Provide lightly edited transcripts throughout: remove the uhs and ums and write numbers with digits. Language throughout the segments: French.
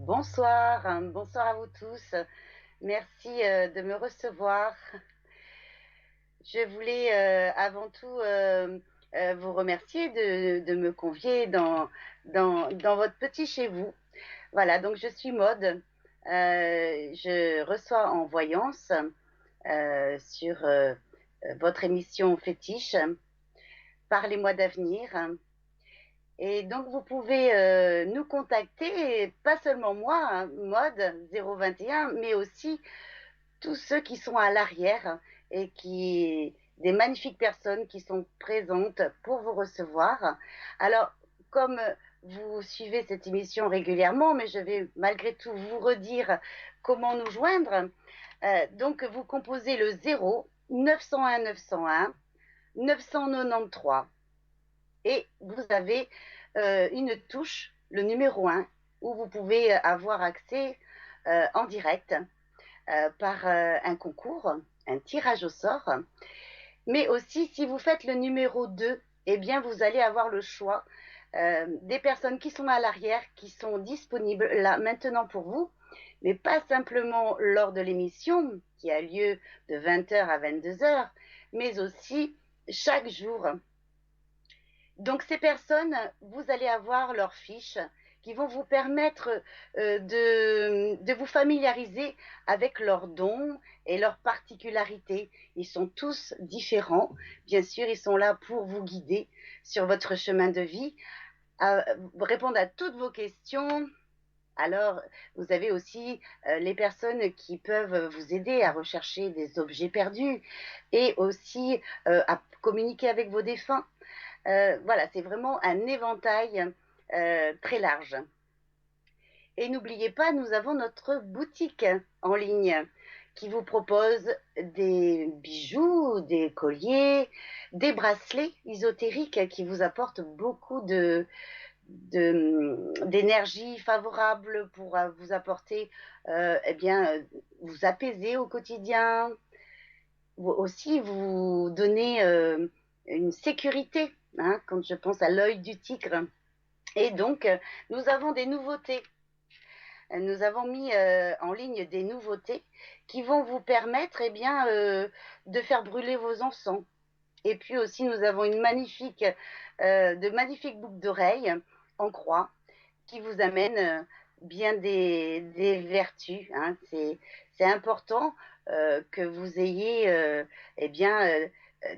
Bonsoir, bonsoir à vous tous. Merci de me recevoir. Je voulais avant tout vous remercier de me convier dans votre petit chez vous. Voilà, donc je suis Maude. Je reçois en voyance sur votre émission Fétiche. Parlez-moi d'avenir. Et donc, vous pouvez nous contacter, et pas seulement moi, hein, Mode 021, mais aussi tous ceux qui sont à l'arrière et des magnifiques personnes qui sont présentes pour vous recevoir. Alors, comme vous suivez cette émission régulièrement, mais je vais malgré tout vous redire comment nous joindre. Donc, vous composez le 0 901 901 993 et vous avez une touche, le numéro 1, où vous pouvez avoir accès en direct par un concours, un tirage au sort. Mais aussi, si vous faites le numéro 2, eh bien, vous allez avoir le choix des personnes qui sont à l'arrière, qui sont disponibles là maintenant pour vous, mais pas simplement lors de l'émission qui a lieu de 20h à 22h, mais aussi chaque jour. Donc ces personnes, vous allez avoir leurs fiches qui vont vous permettre de vous familiariser avec leurs dons et leurs particularités. Ils sont tous différents. Bien sûr, ils sont là pour vous guider sur votre chemin de vie, à répondre à toutes vos questions. Alors, vous avez aussi les personnes qui peuvent vous aider à rechercher des objets perdus et aussi à communiquer avec vos défunts. Voilà, c'est vraiment un éventail très large. Et n'oubliez pas, nous avons notre boutique en ligne qui vous propose des bijoux, des colliers, des bracelets ésotériques qui vous apportent beaucoup d'énergie favorable pour vous apporter, eh bien, vous apaiser au quotidien, aussi vous donner une sécurité, hein, quand je pense à l'œil du tigre. Et donc, nous avons des nouveautés. Nous avons mis en ligne des nouveautés qui vont vous permettre eh bien, de faire brûler vos encens. Et puis aussi, nous avons de magnifiques boucles d'oreilles en croix qui vous amènent bien des vertus. Hein. C'est important que vous ayez eh bien,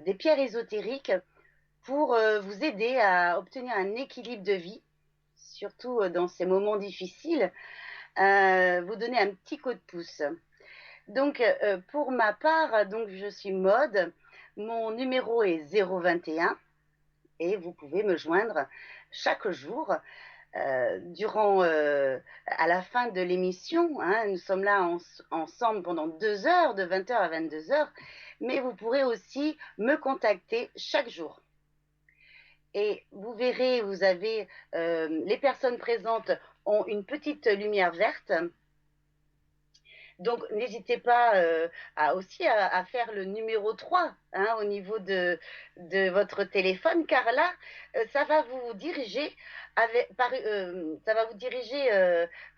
des pierres ésotériques pour vous aider à obtenir un équilibre de vie, surtout dans ces moments difficiles, vous donner un petit coup de pouce. Donc, pour ma part, donc, je suis Maude, mon numéro est 021 et vous pouvez me joindre chaque jour à la fin de l'émission. Hein, nous sommes là ensemble pendant 2 heures, de 20h à 22h, mais vous pourrez aussi me contacter chaque jour. Et vous verrez, vous avez les personnes présentes ont une petite lumière verte. Donc, n'hésitez pas aussi à faire le numéro 3 hein, au niveau de votre téléphone, car là, ça va vous diriger ça va vous diriger,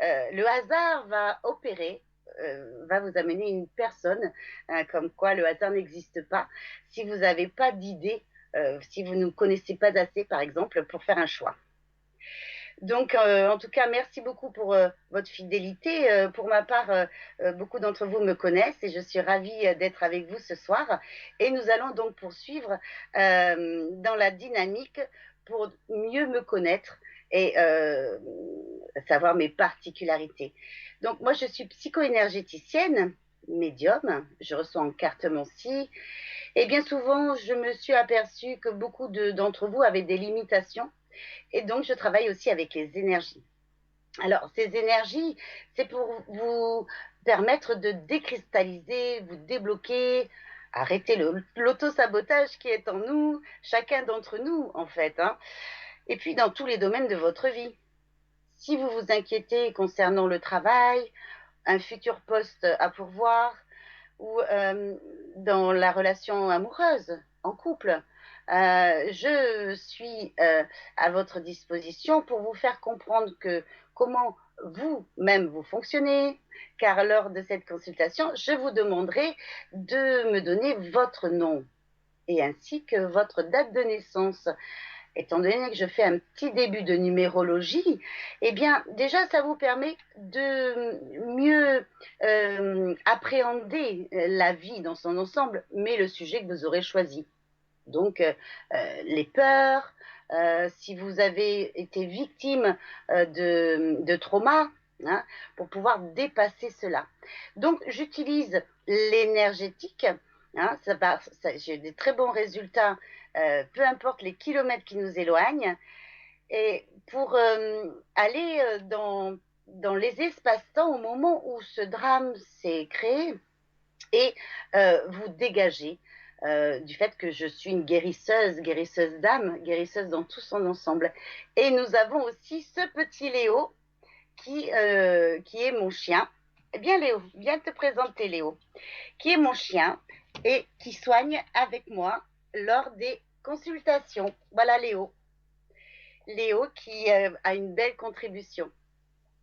le hasard va opérer, va vous amener une personne, hein, comme quoi le hasard n'existe pas, si vous n'avez pas d'idée, si vous ne connaissez pas assez, par exemple, pour faire un choix. Donc, en tout cas, merci beaucoup pour votre fidélité. Pour ma part, beaucoup d'entre vous me connaissent et je suis ravie d'être avec vous ce soir. Et nous allons donc poursuivre dans la dynamique pour mieux me connaître et savoir mes particularités. Donc, moi, je suis psycho-énergéticienne, médium, je reçois en carte Mancy. Et bien souvent, je me suis aperçue que beaucoup d'entre vous avaient des limitations et donc, je travaille aussi avec les énergies. Alors, ces énergies, c'est pour vous permettre de décristalliser, vous débloquer, arrêter l'auto-sabotage qui est en nous, chacun d'entre nous, en fait. Hein. Et puis, dans tous les domaines de votre vie. Si vous vous inquiétez concernant le travail, un futur poste à pourvoir, ou dans la relation amoureuse, en couple. Je suis à votre disposition pour vous faire comprendre que comment vous-même vous fonctionnez, car lors de cette consultation, je vous demanderai de me donner votre nom et ainsi que votre date de naissance. Étant donné que je fais un petit début de numérologie, eh bien, déjà, ça vous permet de mieux appréhender la vie dans son ensemble, mais le sujet que vous aurez choisi. Donc, les peurs, si vous avez été victime de trauma, hein, pour pouvoir dépasser cela. Donc, j'utilise l'énergétique. Hein, j'ai des très bons résultats, peu importe les kilomètres qui nous éloignent. Et pour aller dans les espaces-temps au moment où ce drame s'est créé et vous dégager du fait que je suis une guérisseuse d'âme, guérisseuse dans tout son ensemble. Et nous avons aussi ce petit Léo qui est mon chien. Eh bien Léo, viens te présenter Léo, qui est mon chien et qui soigne avec moi lors des consultations. Voilà Léo. Léo qui a une belle contribution.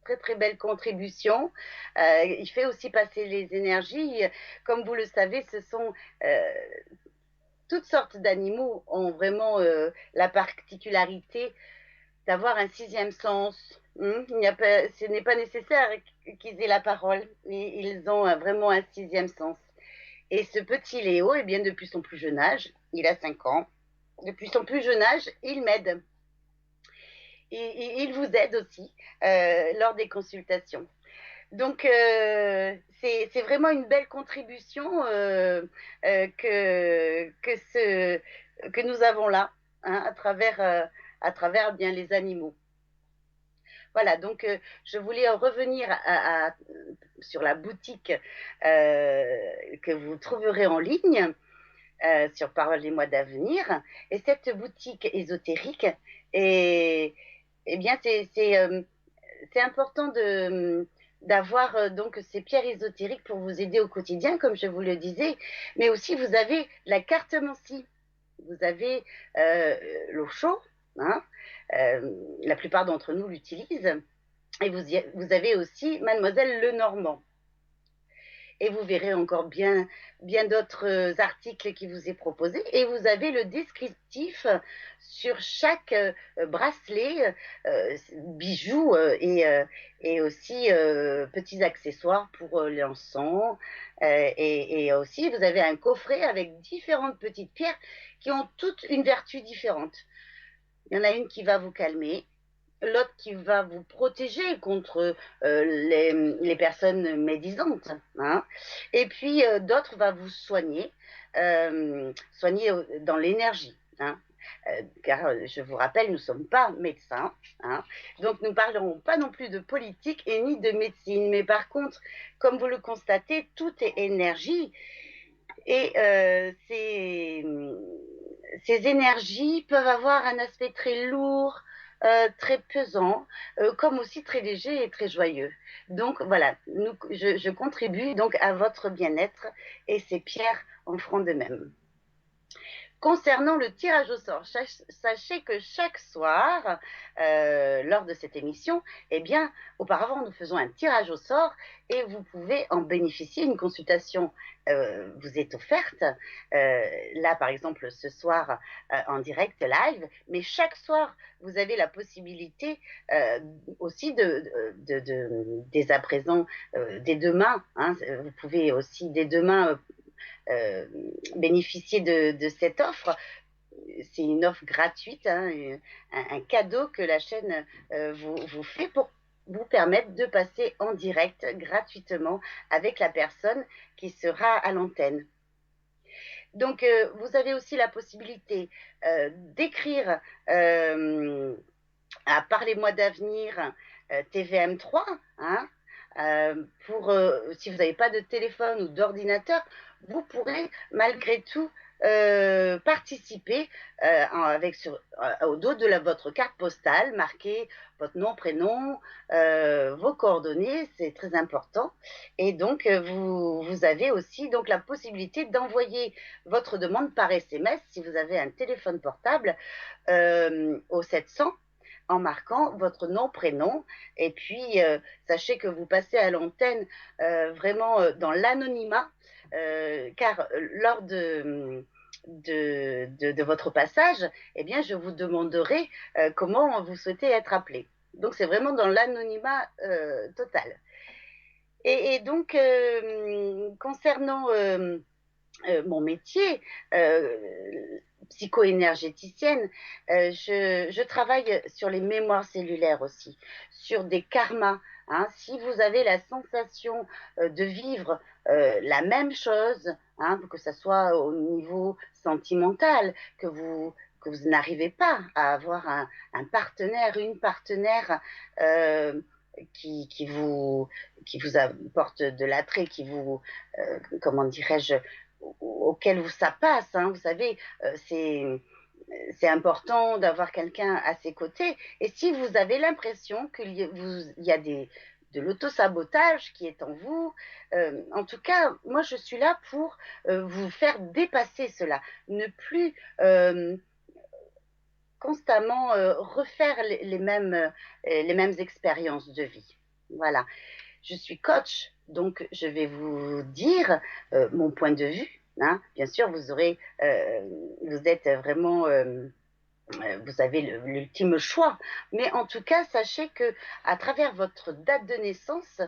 Très très belle contribution. Il fait aussi passer les énergies. Comme vous le savez, ce sont toutes sortes d'animaux ont vraiment la particularité d'avoir un sixième sens. Ce n'est pas nécessaire qu'ils aient la parole. Ils ont vraiment un sixième sens. Et ce petit Léo, eh bien, depuis son plus jeune âge, il a 5 ans, depuis son plus jeune âge, il m'aide. Et il vous aide aussi lors des consultations. Donc, c'est vraiment une belle contribution que nous avons là, hein, à travers bien les animaux. Voilà, donc je voulais revenir sur la boutique que vous trouverez en ligne sur Parlez-moi d'avenir. Et cette boutique ésotérique, et, eh bien, c'est important d'avoir donc ces pierres ésotériques pour vous aider au quotidien, comme je vous le disais, mais aussi vous avez la carte Mancy, vous avez l'eau chaude, hein, la plupart d'entre nous l'utilisent, et vous avez aussi Mademoiselle Lenormand. Et vous verrez encore bien d'autres articles qui vous est proposé. Et vous avez le descriptif sur chaque bracelet, bijoux et aussi petits accessoires pour l'encens. Et aussi, vous avez un coffret avec différentes petites pierres qui ont toutes une vertu différente. Il y en a une qui va vous calmer, l'autre qui va vous protéger contre les personnes médisantes, hein. Et puis d'autres va vous soigner, soigner dans l'énergie, hein. Car je vous rappelle, nous ne sommes pas médecins, hein. Donc nous ne parlerons pas non plus de politique et ni de médecine, mais par contre, comme vous le constatez, tout est énergie et ces énergies peuvent avoir un aspect très lourd, très pesant, comme aussi très léger et très joyeux. Donc voilà, je contribue donc à votre bien-être et ces pierres en feront de même. Concernant le tirage au sort, sachez que chaque soir, lors de cette émission, eh bien, auparavant, nous faisons un tirage au sort et vous pouvez en bénéficier. Une consultation vous est offerte. Là, par exemple, ce soir, en direct live, mais chaque soir, vous avez la possibilité aussi dès à présent, dès demain, hein, vous pouvez aussi dès demain bénéficier de cette offre. C'est une offre gratuite, hein, un cadeau que la chaîne vous fait pour vous permettre de passer en direct gratuitement avec la personne qui sera à l'antenne. Donc, vous avez aussi la possibilité d'écrire à Parlez-moi d'avenir TVM3, hein, pour, si vous n'avez pas de téléphone ou d'ordinateur, vous pourrez malgré tout participer au dos de votre carte postale, marquer votre nom, prénom, vos coordonnées, c'est très important. Et donc, vous avez aussi donc, la possibilité d'envoyer votre demande par SMS si vous avez un téléphone portable au 700 en marquant votre nom, prénom. Et puis, sachez que vous passez à l'antenne vraiment dans l'anonymat, car lors de votre passage, eh bien, je vous demanderai comment vous souhaitez être appelé. Donc, c'est vraiment dans l'anonymat total. Et donc, concernant mon métier, psycho-énergéticienne, je travaille sur les mémoires cellulaires aussi, sur des karmas. Hein. Si vous avez la sensation de vivre la même chose, hein, que ce soit au niveau sentimental, que vous n'arrivez pas à avoir un partenaire, une partenaire euh, qui, qui, vous, qui vous apporte de l'attrait, comment dirais-je, auquel ça passe. Hein, vous savez, c'est important d'avoir quelqu'un à ses côtés. Et si vous avez l'impression il y a de l'autosabotage qui est en vous, en tout cas, moi, je suis là pour vous faire dépasser cela. Ne plus constamment refaire les mêmes expériences de vie. Voilà. Je suis coach, donc je vais vous dire mon point de vue. Hein. Bien sûr, vous êtes vraiment, vous avez l'ultime choix. Mais en tout cas, sachez que à travers votre date de naissance,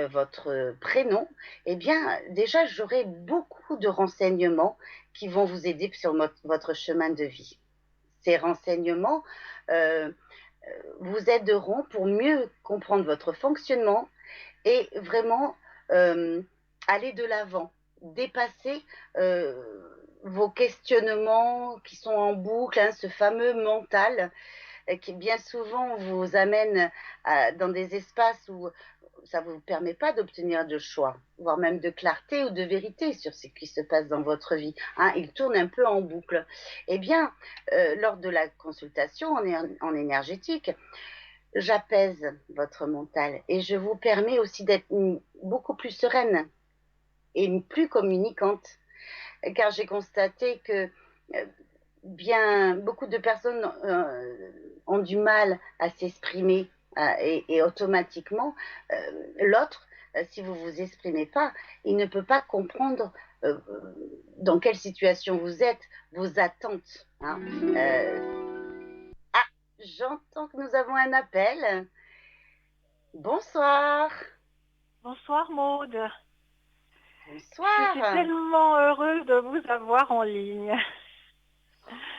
votre prénom, eh bien, déjà, j'aurai beaucoup de renseignements qui vont vous aider sur votre chemin de vie. Ces renseignements euh, vous aideront pour mieux comprendre votre fonctionnement et vraiment euh, aller de l'avant, dépasser vos questionnements qui sont en boucle, hein, ce fameux mental qui bien souvent vous amène dans des espaces où ça ne vous permet pas d'obtenir de choix, voire même de clarté ou de vérité sur ce qui se passe dans votre vie. Hein, il tourne un peu en boucle. Eh bien, lors de la consultation en énergétique, j'apaise votre mental et je vous permets aussi d'être beaucoup plus sereine et plus communicante, car j'ai constaté que bien beaucoup de personnes ont du mal à s'exprimer et automatiquement l'autre, si vous vous exprimez pas, il ne peut pas comprendre dans quelle situation vous êtes, vos attentes. Hein. Ah, j'entends que nous avons un appel. Bonsoir. Bonsoir Maude. Je suis Bonsoir. tellement heureuse de vous avoir en ligne.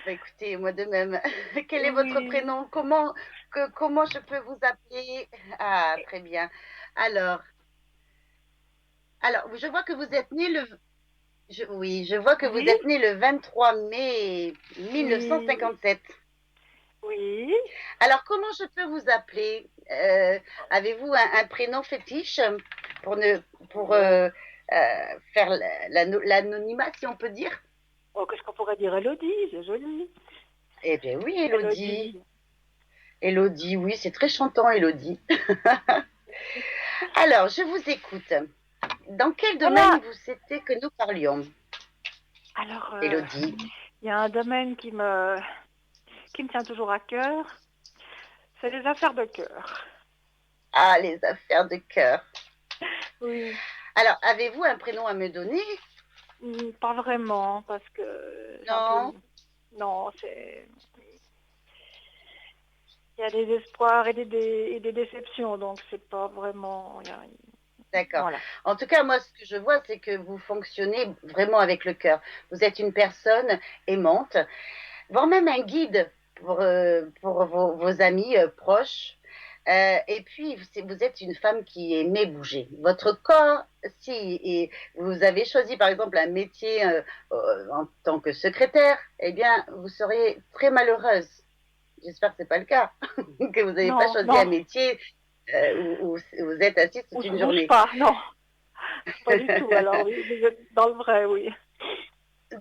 Bah, écoutez, moi de même. Quel est votre Oui, prénom? Comment je peux vous appeler? Ah, très bien. Alors, alors, je vois que vous êtes né oui, je vois que vous oui, êtes né le 23 mai oui, 1957. oui. Alors, comment je peux vous appeler? Avez-vous un prénom fétiche pour ne, pour Oh, faire l'anonymat, si on peut dire? oh, qu'est-ce qu'on pourrait dire? Elodie, c'est joli. Eh bien oui, Élodie. Elodie. Élodie, oui, c'est très chantant, Élodie. Alors, je vous écoute. Dans quel domaine Voilà. vous souhaitez que nous parlions, Alors, Élodie? il y a un domaine qui me tient toujours à cœur. C'est les affaires de cœur. Ah, les affaires de cœur. Oui. Alors, avez-vous un prénom à me donner? Pas vraiment, parce que j'ai un peu... Non? Non, il y a des espoirs et des déceptions, donc c'est pas vraiment... D'accord. Voilà. En tout cas, moi, ce que je vois, c'est que vous fonctionnez vraiment avec le cœur. Vous êtes une personne aimante, voire même un guide pour vos amis proches. Et puis, vous êtes une femme qui aimait bouger. Votre corps, si et vous avez choisi par exemple un métier en tant que secrétaire, eh bien, vous seriez très malheureuse. J'espère que c'est pas le cas, que vous n'avez pas Non, choisi un non, métier où vous êtes assis on toute se une bouge journée. pas, non, pas du tout. Alors oui, vous êtes dans le vrai, oui.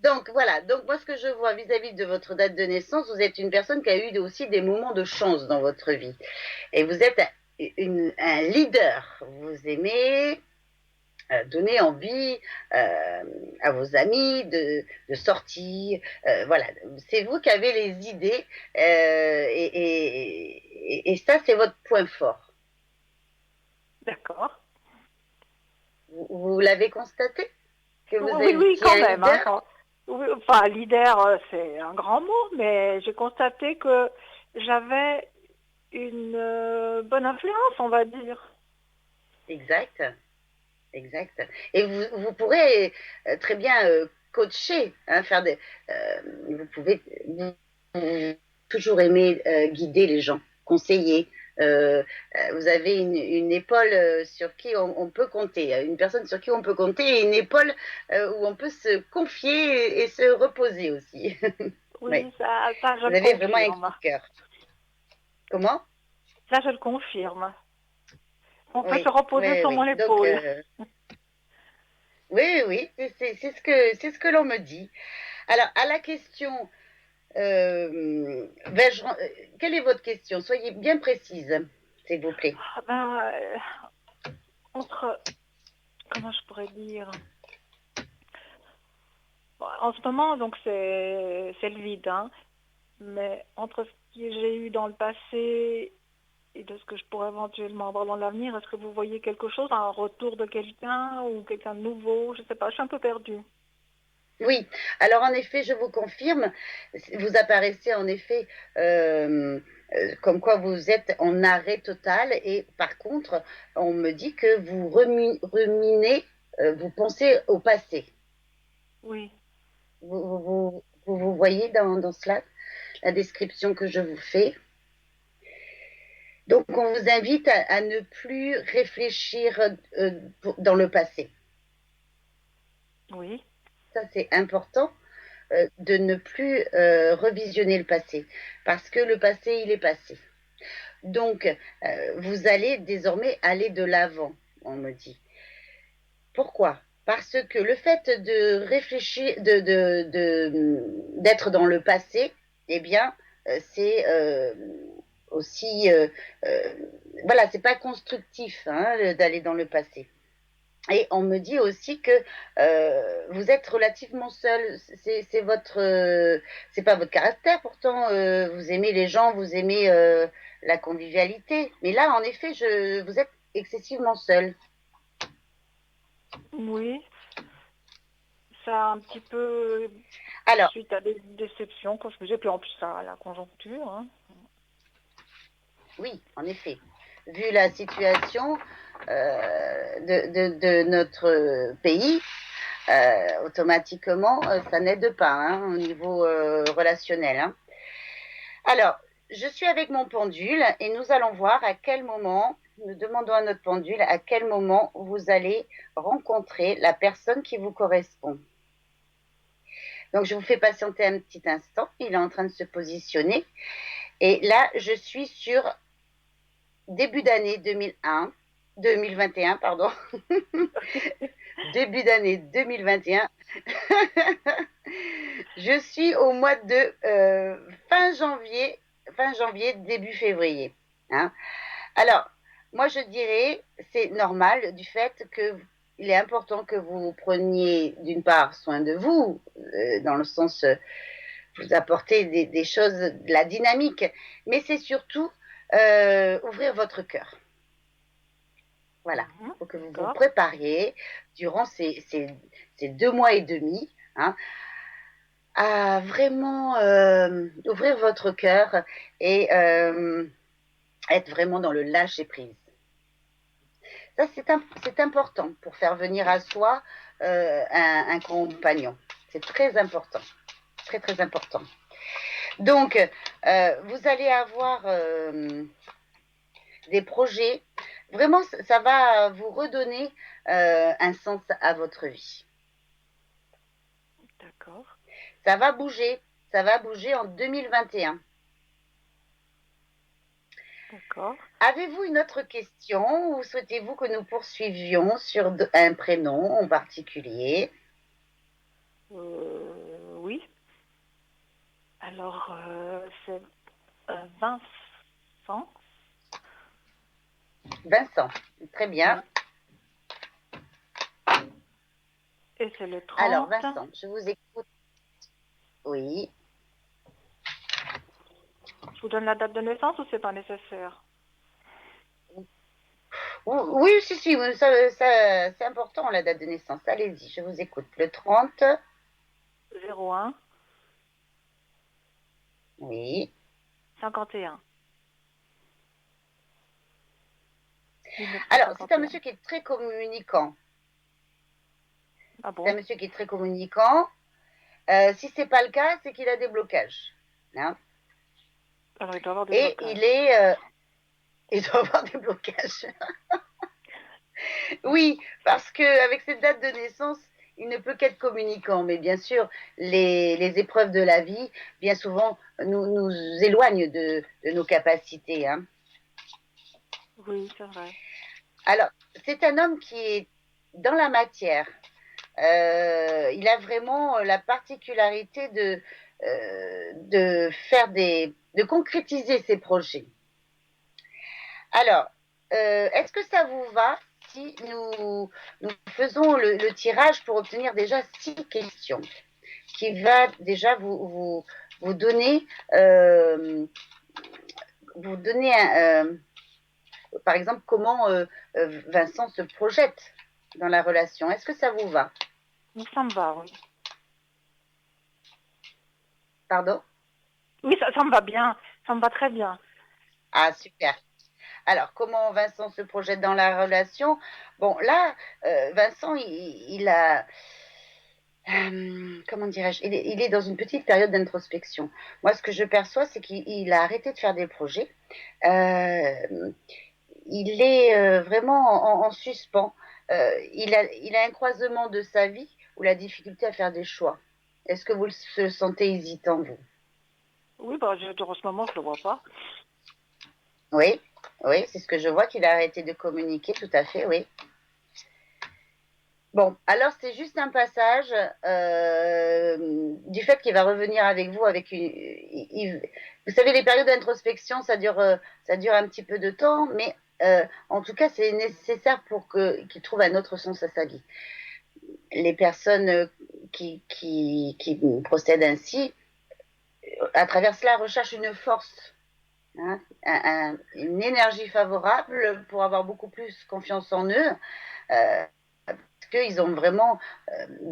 Donc voilà, donc moi ce que je vois vis-à-vis de votre date de naissance, vous êtes une personne qui a eu aussi des moments de chance dans votre vie. Et vous êtes un leader. Vous aimez donner envie à vos amis de sortir. Voilà, c'est vous qui avez les idées Et ça, c'est votre point fort. D'accord. Vous l'avez constaté que vous Oui, oui, étiez quand un même. Hein, leader? oui, enfin, leader, c'est un grand mot, mais j'ai constaté que j'avais une bonne influence, on va dire. Exact, exact. Et vous pourrez très bien coacher, hein, faire des. Vous pouvez vous toujours aimer guider les gens, conseiller. Euh, Vous avez une épaule sur qui on peut compter, une personne sur qui on peut compter et une épaule où on peut se confier et se reposer aussi. Oui, Oui, ça, je vous le avez vraiment un confirme. grand cœur. Comment? Ça, je le confirme. On peut se Oui, reposer oui, sur mon oui. Donc, épaule. oui, oui, c'est ce que l'on me dit. Alors, à la question, quelle est votre question? Soyez bien précise, s'il vous plaît. Ah ben, entre, comment je pourrais dire? Bon, en ce moment, donc, c'est le vide, hein. Mais entre ce que j'ai eu dans le passé et de ce que je pourrais éventuellement avoir dans l'avenir, est-ce que vous voyez quelque chose, un retour de quelqu'un ou quelqu'un de nouveau? Je sais pas, je suis un peu perdue. Oui, alors en effet, je vous confirme, vous apparaissez en effet comme quoi vous êtes en arrêt total et par contre, on me dit que vous ruminez, vous pensez au passé. Oui, Vous voyez dans cela la description que je vous fais. Donc, on vous invite à ne plus réfléchir dans le passé. oui, Ça, c'est important de ne plus revisionner le passé parce que le passé, il est passé. Donc, vous allez désormais aller de l'avant, on me dit. Pourquoi? Parce que le fait de réfléchir, d'être dans le passé, eh bien, c'est aussi, euh, voilà, c'est pas constructif hein, d'aller dans le passé. Et on me dit aussi que vous êtes relativement seul. C'est votre, c'est pas votre caractère. Pourtant, vous aimez les gens, vous aimez la convivialité. Mais là, en effet, vous êtes excessivement seul. oui. Ça un petit peu Alors, suite à des déceptions, comme je disais, puis en plus à la conjoncture. Hein. oui, en effet, vu la situation de notre pays, automatiquement, ça n'aide pas hein, au niveau relationnel. Hein. Alors, je suis avec mon pendule et nous allons voir à quel moment, nous demandons à notre pendule à quel moment vous allez rencontrer la personne qui vous correspond. Donc, je vous fais patienter un petit instant. Il est en train de se positionner. Et là, je suis sur début d'année 2021, pardon. Début d'année 2021. Je suis au mois de fin janvier, début février. Hein. Alors, moi je dirais, c'est normal du fait que il est important que vous preniez d'une part soin de vous, dans le sens vous apporter des choses, de la dynamique, mais c'est surtout ouvrir votre cœur. Voilà, Mhm, il faut que vous vous d'accord. prépariez durant ces 2 mois et demi hein, à vraiment ouvrir votre cœur et être vraiment dans le lâcher prise. Ça, c'est important pour faire venir à soi un compagnon. C'est très important, très très important. Donc, vous allez avoir des projets. Vraiment, ça va vous redonner un sens à votre vie. D'accord. Ça va bouger. Ça va bouger en 2021. D'accord. Avez-vous une autre question ou souhaitez-vous que nous poursuivions sur un prénom en particulier? Oui. Alors, c'est Vincent. Vincent. Très bien. Oui. Et c'est le Alors, 30. Vincent, je vous écoute. Oui. Je vous donne la date de naissance ou c'est pas nécessaire? Oui, si, si, oui, c'est important, la date de naissance. Allez-y, je vous écoute. Le 30, 01 oui. 51 Alors, c'est un 1951. monsieur qui est très communicant. Ah C'est un bon? monsieur qui est très communicant. Si c'est pas le cas, c'est qu'il a des blocages. Hein. Alors il doit avoir des Et blocages. il doit avoir des blocages. Oui, parce que avec cette date de naissance, il ne peut qu'être communicant. Mais bien sûr, les épreuves de la vie, bien souvent, nous éloignent de nos capacités. Hein. Oui, c'est vrai. Alors, c'est un homme qui est dans la matière. Il a vraiment la particularité de concrétiser ses projets. Alors, est-ce que ça vous va si nous faisons le tirage pour obtenir déjà 6 questions qui va déjà vous donner, euh, par exemple, comment Vincent se projette dans la relation. Est-ce que ça vous va? Ça me va, oui. Pardon? Oui, ça me va bien. Ça me va très bien. Ah, super. Alors, comment Vincent se projette dans la relation? Bon, là, Vincent, il a, comment dirais-je, il est dans une petite période d'introspection. Moi, ce que je perçois, c'est qu'il a arrêté de faire des projets. Euh, il est vraiment en suspens. Il a un croisement de sa vie ou la difficulté à faire des choix. Est-ce que vous le sentez hésitant, vous? Oui, bah, en ce moment, je le vois pas. Oui, oui, c'est ce que je vois qu'il a arrêté de communiquer, tout à fait, oui. Bon, alors c'est juste un passage du fait qu'il va revenir avec vous avec vous savez, les périodes d'introspection, ça dure un petit peu de temps, mais en tout cas, c'est nécessaire pour qu'il trouve un autre sens à sa vie. Les personnes qui procèdent ainsi, à travers cela, recherchent une force, hein, une énergie favorable pour avoir beaucoup plus confiance en eux. Parce qu'ils ont vraiment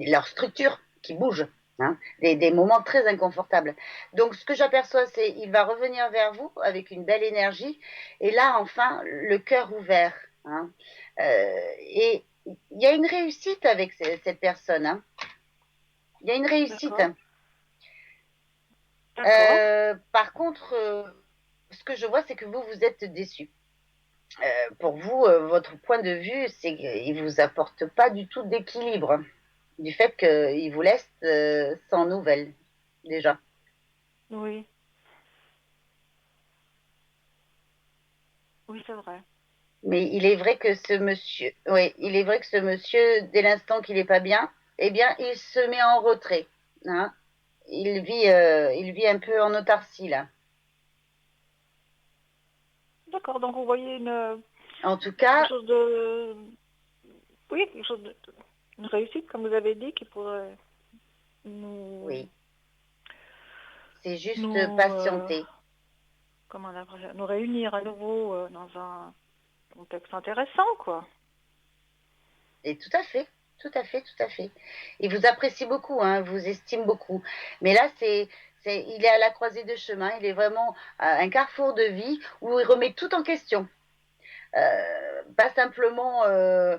leur structure qui bouge, hein, des moments très inconfortables. Donc, ce que j'aperçois, c'est qu'il va revenir vers vous avec une belle énergie, et là, enfin, le cœur ouvert. Hein. Et il y a une réussite avec cette personne. Hein. Il y a une réussite. D'accord. D'accord. Par contre, ce que je vois, c'est que vous êtes déçu. Pour vous, votre point de vue, c'est qu'il ne vous apporte pas du tout d'équilibre du fait qu'il vous laisse sans nouvelles, déjà. Oui. Oui, c'est vrai. Mais il est vrai que ce monsieur, oui, il est vrai que ce monsieur, dès l'instant qu'il n'est pas bien, eh bien, il se met en retrait. Hein. Il vit un peu en autarcie, là. D'accord. Donc, vous voyez En tout quelque cas, chose de... Oui, quelque chose de... Une réussite, comme vous avez dit, qui pourrait nous... oui, c'est juste nous patienter. comment on appelle ça, nous réunir à nouveau dans un contexte intéressant, quoi. Et tout à fait, tout à fait, tout à fait. Il vous apprécie beaucoup, hein, vous estime beaucoup. Mais là, il est à la croisée de chemin. Il est vraiment à un carrefour de vie où il remet tout en question. Pas simplement euh,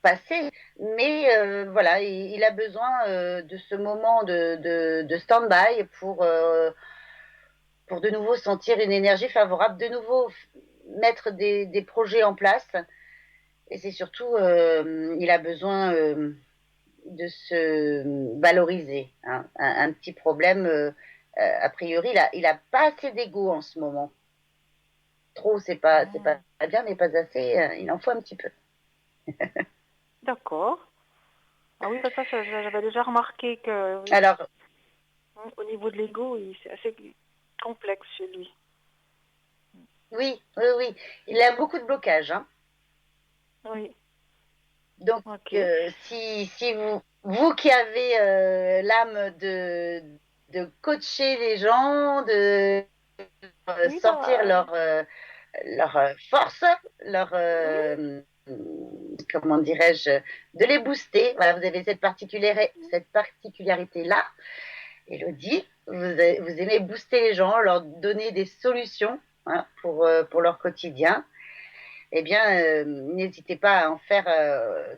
passer, mais voilà, il a besoin de ce moment de stand-by pour de nouveau sentir une énergie favorable, de nouveau mettre des projets en place. Et c'est surtout, il a besoin de se valoriser. Hein. Un petit problème, a priori, il a pas assez d'ego en ce moment. Trop, c'est pas Hmm. bien, mais pas assez. Il en faut un petit peu. D'accord. Ah oui, bah ça, j'avais déjà remarqué que oui, Alors, au niveau de l'ego, c'est assez complexe chez lui. oui, oui, oui. Il a beaucoup de blocages. Hein. Oui, Donc, ok. si vous qui avez l'âme de coacher les gens, de Oui, sortir leur force, leur, oui, comment dirais-je, de les booster. Voilà, vous avez cette particularité-là, Élodie. Vous aimez booster les gens, leur donner des solutions, hein, pour leur quotidien. Eh bien, n'hésitez pas à en faire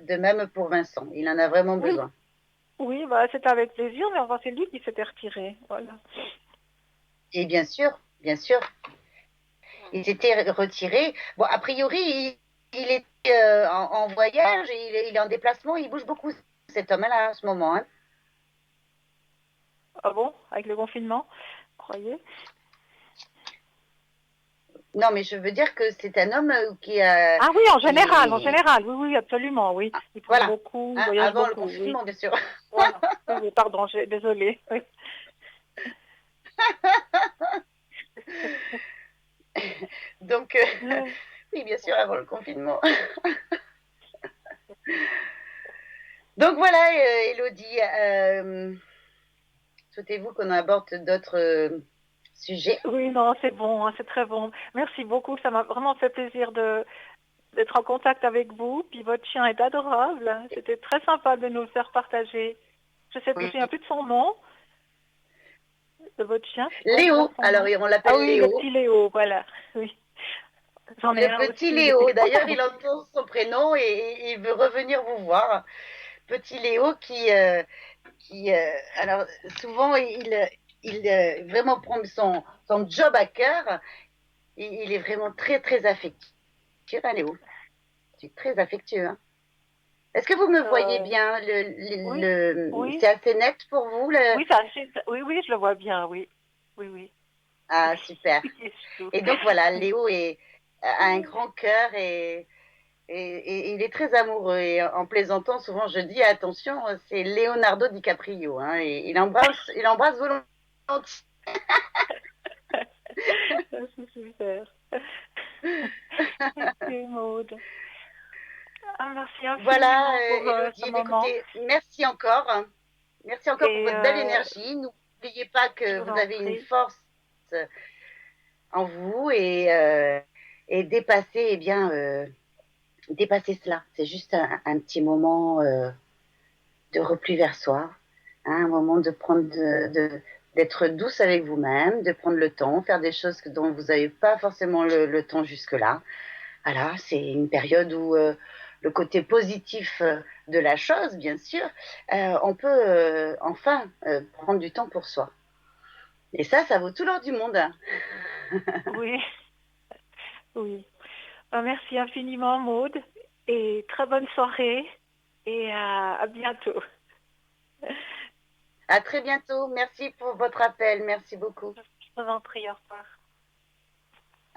de même pour Vincent. Il en a vraiment oui, besoin. oui, bah, c'était avec plaisir, mais enfin, c'est lui qui s'était retiré. Voilà. Et bien sûr, il s'était retiré. Bon, a priori, il était en voyage, il est en déplacement, il bouge beaucoup, cet homme-là, en ce moment, hein. Ah bon? Avec le confinement? Vous croyez? Non, mais je veux dire que c'est un homme Ah oui, en qui, général, oui, oui, absolument, oui. Il bouge voilà, beaucoup, il hein, voyage avant le beaucoup, oui. confinement, bien sûr. Voilà. Oui, oui, pardon, désolée. Oui. Donc, Ouais. oui, bien sûr, avant le confinement. Donc voilà, Élodie, souhaitez-vous qu'on aborde d'autres sujets? Oui, non, c'est bon, hein, c'est très bon. Merci beaucoup, ça m'a vraiment fait plaisir d'être en contact avec vous. Puis votre chien est adorable. C'était très sympa de nous le faire partager. Je me Oui. souviens plus de son nom, de votre chien. Je pourrais savoir Léo, son alors nom. on Ah l'appelle oui, le Léo. petit Léo, voilà. Oui, j'en ai Le un petit aussi. Il Léo, est pas d'ailleurs, bon. il entend son prénom et il veut revenir vous voir. Petit Léo alors souvent, il vraiment prend son job à cœur. Il est vraiment très, très affectueux, hein, Léo. C'est très affectueux, hein. Est-ce que vous me voyez Euh, bien oui, oui, c'est assez net pour vous oui, oui, oui, je le vois bien, oui. Oui, oui. Ah, super. Il est chou. Et donc voilà, Oui. Léo a un grand cœur et il est très amoureux. Et en plaisantant, souvent je dis attention, c'est Leonardo DiCaprio, hein, et il embrasse volontiers. C'est super. Ok, Maud. Ah, merci Voilà, infiniment pour ce Élodie, mais moment. écoutez, merci encore. Merci encore pour Et votre belle énergie. N'oubliez pas je que vous vous en avez une prie. force en vous et dépasser, eh bien, dépasser cela. C'est juste un petit moment de repli vers soi, hein, un moment de prendre d'être douce avec vous-même, de prendre le temps, faire des choses dont vous n'avez pas forcément le temps jusque-là. Voilà, c'est une période où le côté positif de la chose, bien sûr, on peut enfin prendre du temps pour soi. Et ça vaut tout l'or du monde. Oui, oui. Merci infiniment, Maud. Et très bonne soirée. Et à bientôt. À très bientôt. Merci pour votre appel. Merci beaucoup. Je vous en prie, au revoir.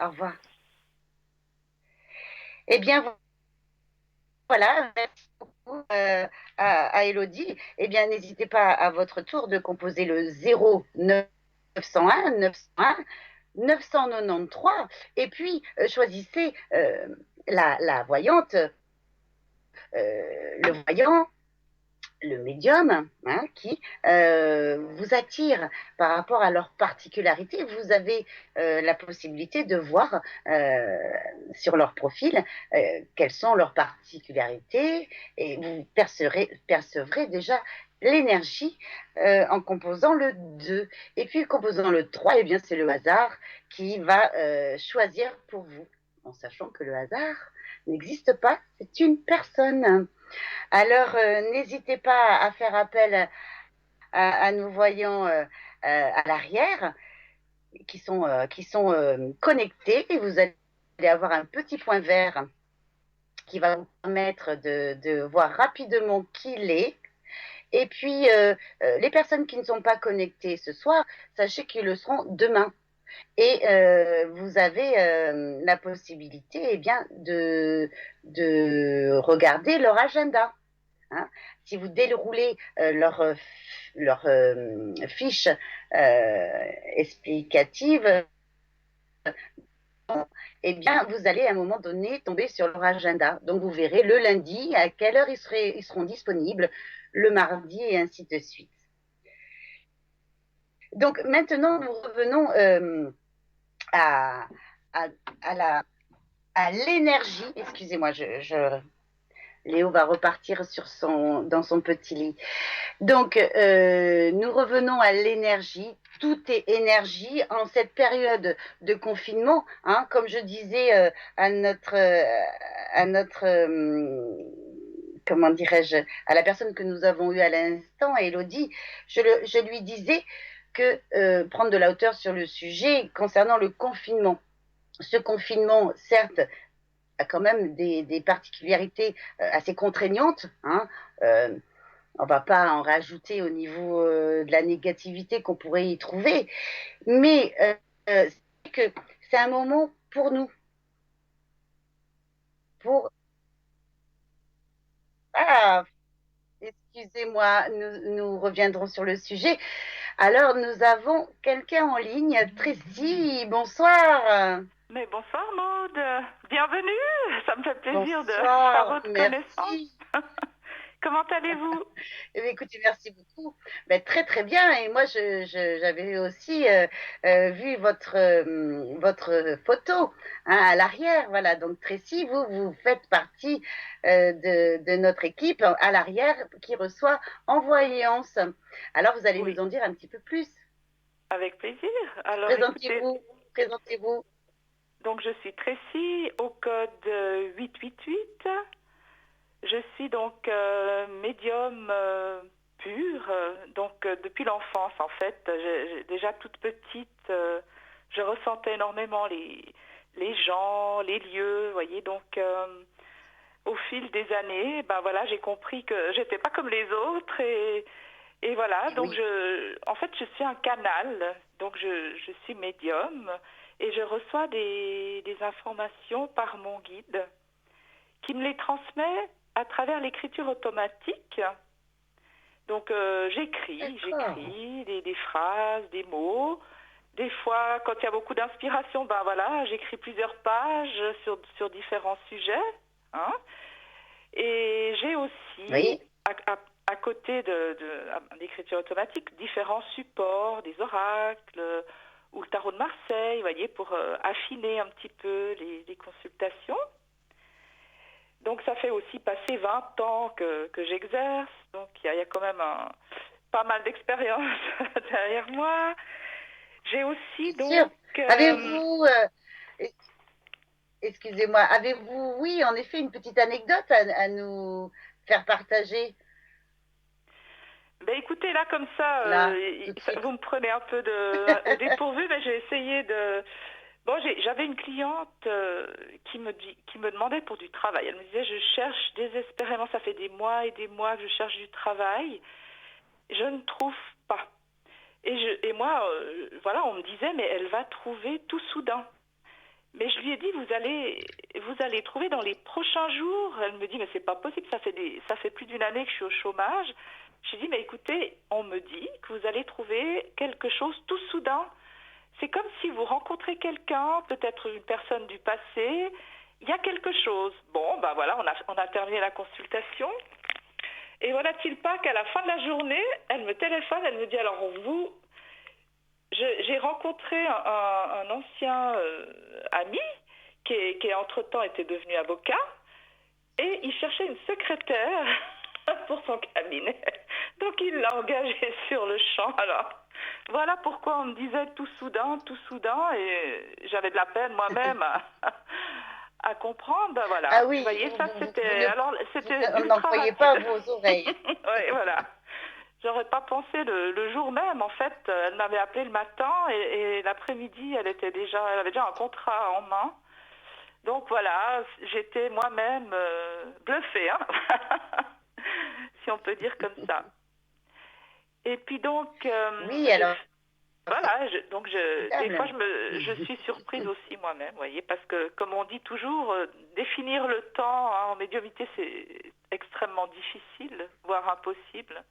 Au revoir. Eh bien, voilà, merci beaucoup à Elodie. Eh bien, n'hésitez pas à votre tour de composer le 0901 901 993 et puis choisissez la voyante, le voyant, le médium, hein, qui vous attire par rapport à leurs particularités. Vous avez la possibilité de voir sur leur profil quelles sont leurs particularités et vous percevrez déjà l'énergie en composant le 2. Et puis, composant le 3, eh bien, c'est le hasard qui va choisir pour vous, en sachant que le hasard n'existe pas, c'est une personne. Alors, n'hésitez pas à faire appel à nos voyants à l'arrière qui sont connectés et vous allez avoir un petit point vert qui va vous permettre de voir rapidement qui il est. Et puis, les personnes qui ne sont pas connectées ce soir, sachez qu'ils le seront demain. Et vous avez la possibilité eh bien, de regarder leur agenda. Hein. Si vous déroulez leur fiche explicative, eh bien, vous allez à un moment donné tomber sur leur agenda. Donc, vous verrez le lundi à quelle heure ils seront disponibles, le mardi et ainsi de suite. Donc maintenant, nous revenons à, à, à la, à l'énergie. Excusez-moi, Léo va repartir dans son petit lit. Donc, nous revenons à l'énergie. Tout est énergie en cette période de confinement. Hein, comme je disais à notre comment dirais-je, à la personne que nous avons eue à l'instant, Elodie, je lui disais que prendre de la hauteur sur le sujet concernant le confinement. Ce confinement, certes, a quand même des particularités assez contraignantes. Hein, on ne va pas en rajouter au niveau de la négativité qu'on pourrait y trouver, mais c'est que c'est un moment pour nous, pour ah, excusez-moi, nous reviendrons sur le sujet. Alors nous avons quelqu'un en ligne, Tracy. Bonsoir. Mais bonsoir Maude, bienvenue, ça me fait plaisir de faire Bonsoir, votre connaissance. merci. Comment allez-vous? Eh bien, écoutez, merci beaucoup. Ben, très très bien. Et moi, j'avais aussi vu votre photo hein, à l'arrière. Voilà. Donc Tracy, vous faites partie de notre équipe à l'arrière qui reçoit Envoyance. Alors, vous allez Oui, nous en dire un petit peu plus. avec plaisir. Alors écoutez, Présentez-vous. Présentez-vous. donc je suis Tracy au code 888. Je suis donc médium pur, donc depuis l'enfance en fait. Déjà toute petite, je ressentais énormément les gens, les lieux, vous voyez. Donc au fil des années, ben voilà, j'ai compris que j'étais pas comme les autres et voilà. Eh Donc oui. en fait, je suis un canal. Donc je suis médium et je reçois des informations par mon guide qui me les transmet à travers l'écriture automatique. Donc D'accord. j'écris des phrases, des mots. Des fois, quand il y a beaucoup d'inspiration, ben voilà, j'écris plusieurs pages sur différents sujets. Hein. Et j'ai aussi, Oui. à côté d'écriture automatique, différents supports, des oracles ou le tarot de Marseille, vous voyez, pour affiner un petit peu les consultations. Donc ça fait aussi passer 20 ans que j'exerce, donc il y a quand même pas mal d'expérience derrière moi. J'ai aussi Bien sûr. donc... Avez-vous excusez-moi, avez-vous, oui, en effet, une petite anecdote à nous faire partager ben écoutez, là comme ça, là, tout de suite? vous me prenez un peu au dépourvu, mais j'ai essayé de... Bon, j'avais une cliente qui me demandait pour du travail. Elle me disait, je cherche désespérément, ça fait des mois et des mois que je cherche du travail. Je ne trouve pas. Et moi, voilà, on me disait, mais elle va trouver tout soudain. Mais je lui ai dit, vous allez trouver dans les prochains jours. Elle me dit, mais c'est pas possible, ça fait plus d'une année que je suis au chômage. J'ai dit, mais écoutez, on me dit que vous allez trouver quelque chose tout soudain. C'est comme si vous rencontrez quelqu'un, peut-être une personne du passé. Il y a quelque chose. Bon, ben voilà, on a terminé la consultation. Et voilà-t-il pas qu'à la fin de la journée, elle me téléphone, elle me dit, alors vous, j'ai rencontré un ancien ami qui entre-temps était devenu avocat et il cherchait une secrétaire pour son cabinet. Donc il l'a engagée sur le champ. Alors voilà pourquoi on me disait tout soudain et j'avais de la peine moi-même à comprendre. Ben voilà, Ah vous oui, voyez, ça vous c'était n'en ultra croyez pas rapide. vos oreilles. Oui, voilà. J'aurais pas pensé le jour même. En fait, elle m'avait appelé le matin et l'après-midi, elle avait déjà un contrat en main. Donc voilà, j'étais moi-même bluffée, hein si on peut dire comme ça. Et puis donc, Oui, alors, c'est voilà, des fois formidable. je suis surprise aussi moi-même, vous voyez, parce que comme on dit toujours, définir le temps hein, en médiumnité c'est extrêmement difficile, voire impossible.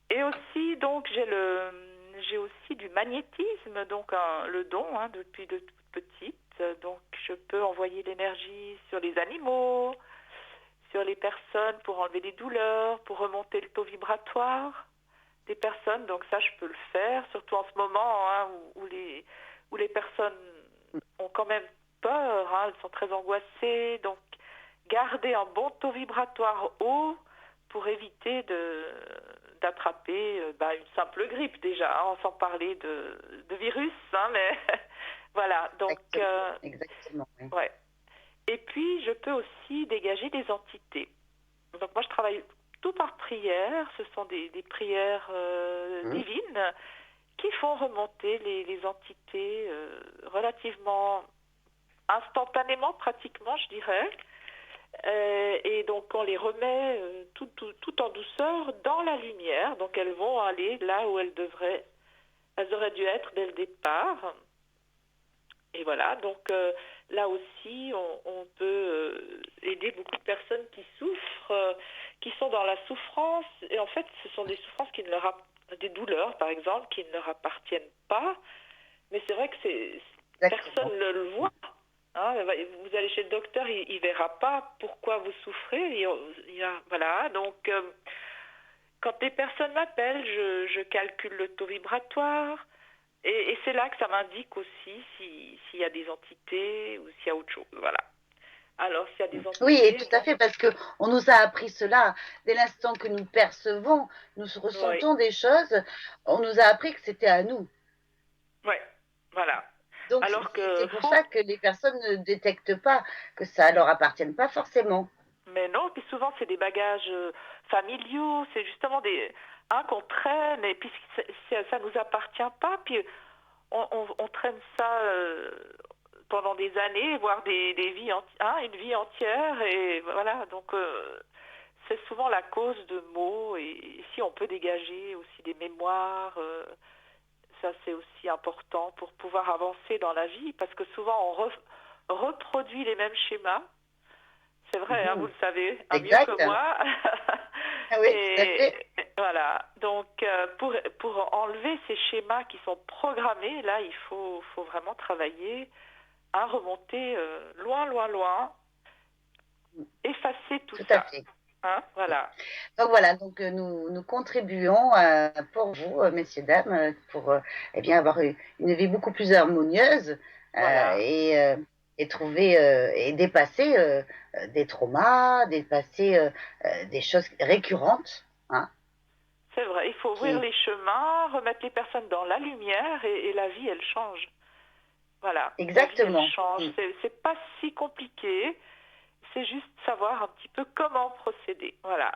Et aussi, donc, j'ai aussi du magnétisme, donc le don depuis de toute petite. Donc, je peux envoyer l'énergie sur les animaux, sur les personnes pour enlever les douleurs, pour remonter le taux vibratoire. des personnes, donc ça je peux le faire, surtout en ce moment hein, où les personnes ont quand même peur, hein, elles sont très angoissées, donc garder un bon taux vibratoire haut pour éviter d'attraper une simple grippe déjà, hein, sans parler de virus, hein, mais voilà, donc Exactement, oui. ouais. Et puis je peux aussi dégager des entités. Donc moi je travaille tout par prière, ce sont des prières divines qui font remonter les entités relativement instantanément, pratiquement, je dirais. Et donc on les remet tout en douceur dans la lumière. Donc elles vont aller là où elles auraient dû être dès le départ. Et voilà, donc là aussi, on peut aider beaucoup de personnes qui souffrent, qui sont dans la souffrance. Et en fait, ce sont des souffrances des douleurs, par exemple, qui ne leur appartiennent pas. Mais c'est vrai que personne ne le voit. Hein, vous allez chez le docteur, il ne verra pas pourquoi vous souffrez. Voilà, donc quand des personnes m'appellent, je calcule le taux vibratoire. Et c'est là que ça m'indique aussi s'il y a des entités ou s'il y a autre chose. Voilà. Alors, s'il y a des entités... Oui, tout à fait, parce qu'on nous a appris cela. Dès l'instant que nous percevons, nous ressentons des choses, on nous a appris que c'était à nous. Oui, voilà. Donc, c'est pour ça que les personnes ne détectent pas, que ça ne leur appartienne pas forcément. Mais non, puis souvent, c'est des bagages familiaux, c'est justement qu'on traîne, et puis ça ne nous appartient pas, puis on traîne ça pendant des années, voire des vies une vie entière, et voilà, donc c'est souvent la cause de maux, et si on peut dégager aussi des mémoires, ça c'est aussi important pour pouvoir avancer dans la vie, parce que souvent on reproduit les mêmes schémas. C'est vrai, hein, vous le savez, mieux que moi. Oui, tout à fait. Voilà, donc pour enlever ces schémas qui sont programmés, là, il faut vraiment travailler à remonter loin, effacer tout ça. À fait. Hein, voilà. Donc voilà, donc nous contribuons pour vous, messieurs, dames, pour avoir une vie beaucoup plus harmonieuse Voilà. et trouver et dépasser des traumas, dépasser des choses récurrentes. Hein, c'est vrai, il faut ouvrir les chemins, remettre les personnes dans la lumière et la vie, elle change. Voilà. Exactement. La vie, elle change. C'est pas si compliqué. C'est juste savoir un petit peu comment procéder. Voilà.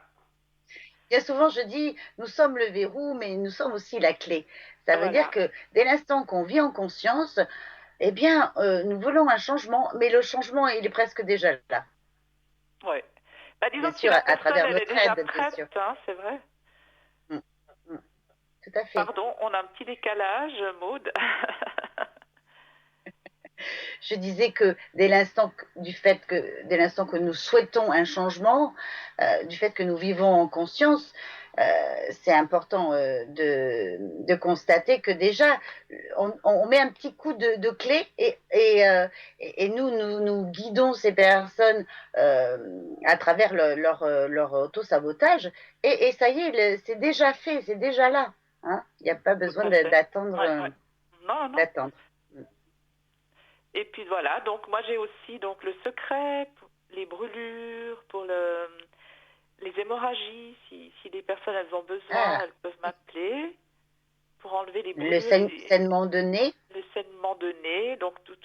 Bien souvent, je dis, nous sommes le verrou, mais nous sommes aussi la clé. Ça veut dire que dès l'instant qu'on vit en conscience, eh bien, nous voulons un changement, mais le changement, il est presque déjà là. Oui. Disons bien que sûr, si la à travers personne, notre elle est déjà aide, prête, bien sûr. Hein, c'est vrai. Tout à fait. Pardon, on a un petit décalage, Maude. Je disais que dès l'instant que nous souhaitons un changement, du fait que nous vivons en conscience, c'est important de constater que déjà on met un petit coup de clé et nous guidons ces personnes à travers leur auto-sabotage et ça y est, c'est déjà fait, c'est déjà là. Hein, il n'y a pas besoin d'attendre. Non. D'attendre. Et puis voilà, donc moi j'ai aussi donc le secret, pour les brûlures, pour les hémorragies, si des personnes elles ont besoin, elles peuvent m'appeler pour enlever les brûlures. Le saignement de nez. Le saignement de nez, donc tout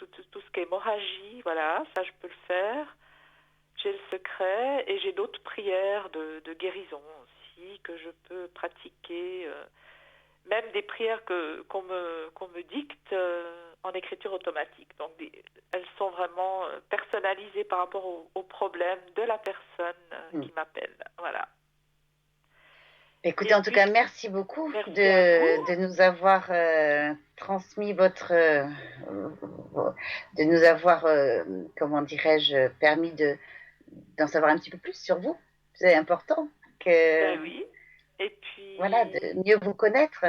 ce qui est hémorragie, voilà, ça je peux le faire. J'ai le secret et j'ai d'autres prières de guérison aussi que je peux pratiquer. Même des prières qu'on me dicte en écriture automatique. Donc, elles sont vraiment personnalisées par rapport au problème de la personne qui m'appelle. Voilà. Écoutez, en tout cas, merci beaucoup de nous avoir transmis de nous avoir, comment dirais-je, permis d'en savoir un petit peu plus sur vous. C'est important que... oui. Et puis... Voilà, de mieux vous connaître.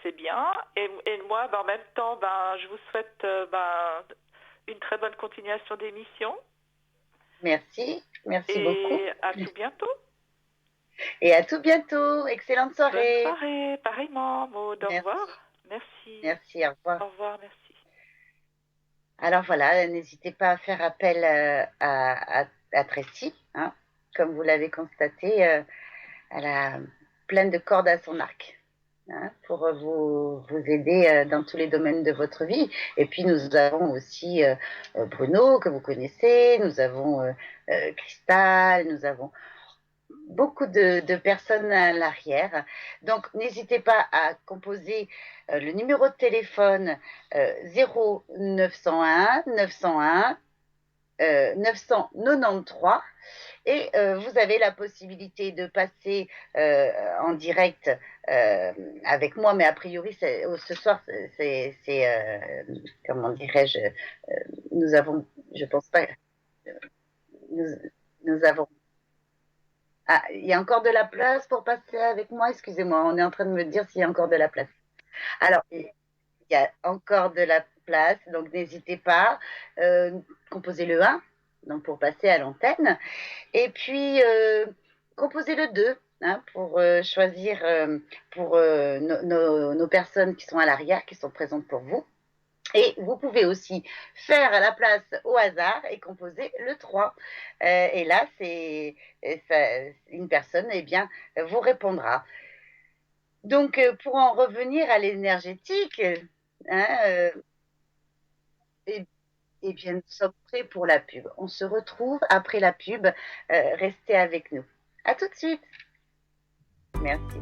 C'est bien. Et moi, en même temps, je vous souhaite une très bonne continuation d'émission. Merci beaucoup. Et à tout bientôt. Et à tout bientôt. Excellente Bonne soirée. soirée, pareillement, Maud, au revoir. Merci. Merci. Merci. Au revoir. Au revoir, merci. Alors voilà, n'hésitez pas à faire appel à Tracy, hein. Comme vous l'avez constaté, elle a plein de cordes à son arc, hein, pour vous aider dans tous les domaines de votre vie. Et puis nous avons aussi Bruno, que vous connaissez, nous avons Cristal, nous avons beaucoup de personnes à l'arrière. Donc, n'hésitez pas à composer le numéro de téléphone 0901 901 993 et vous avez la possibilité de passer en direct avec moi, mais a priori, ce soir, comment dirais-je, nous avons, je pense pas, nous, nous avons ah, il y a encore de la place pour passer avec moi? Excusez-moi, on est en train de me dire s'il y a encore de la place. Alors, il y a encore de la place, donc n'hésitez pas. Composez le 1, donc pour passer à l'antenne. Et puis, composez le 2, hein, pour choisir pour nos personnes qui sont à l'arrière, qui sont présentes pour vous. Et vous pouvez aussi faire la place au hasard et composer le 3. Et là, une personne eh bien, vous répondra. Donc, pour en revenir à l'énergétique, hein, eh, eh bien, nous sommes prêts pour la pub. On se retrouve après la pub. Restez avec nous. À tout de suite. Merci.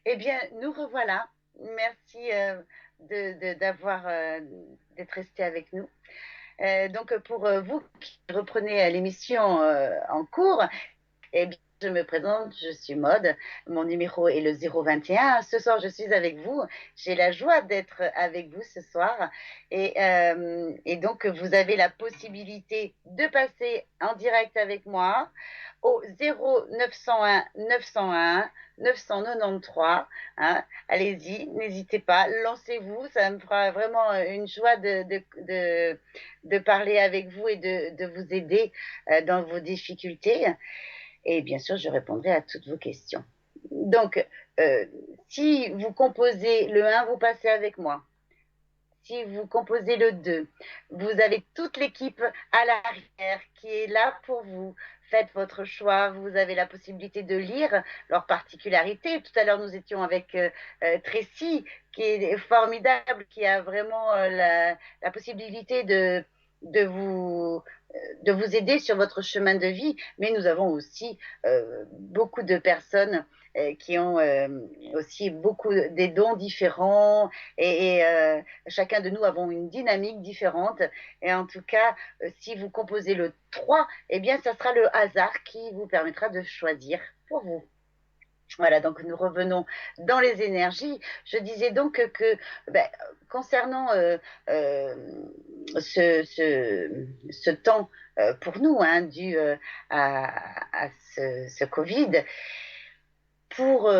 Eh bien, nous revoilà. Merci d'être resté avec nous. Donc, pour vous qui reprenez l'émission en cours, eh bien, je me présente, je suis Maude, mon numéro est le 021. Ce soir, je suis avec vous. J'ai la joie d'être avec vous ce soir. Et donc, vous avez la possibilité de passer en direct avec moi au 0901 901 993. Hein. Allez-y, n'hésitez pas, lancez-vous. Ça me fera vraiment une joie de parler avec vous et de vous aider dans vos difficultés. Et bien sûr, je répondrai à toutes vos questions. Donc, euh, si vous composez le 1, vous passez avec moi. Si vous composez le 2, vous avez toute l'équipe à l'arrière qui est là pour vous. Faites votre choix, vous avez la possibilité de lire leurs particularités. Tout à l'heure, nous étions avec Tracy, qui est formidable, qui a vraiment la possibilité de vous, de vous aider sur votre chemin de vie. Mais nous avons aussi beaucoup de personnes qui ont aussi beaucoup des dons différents et chacun de nous avons une dynamique différente. Et en tout cas, si vous composez le 3, eh bien, ça sera le hasard qui vous permettra de choisir pour vous. Voilà, donc nous revenons dans les énergies. Je disais donc que ben, concernant ce temps pour nous, hein, dû à ce Covid, pour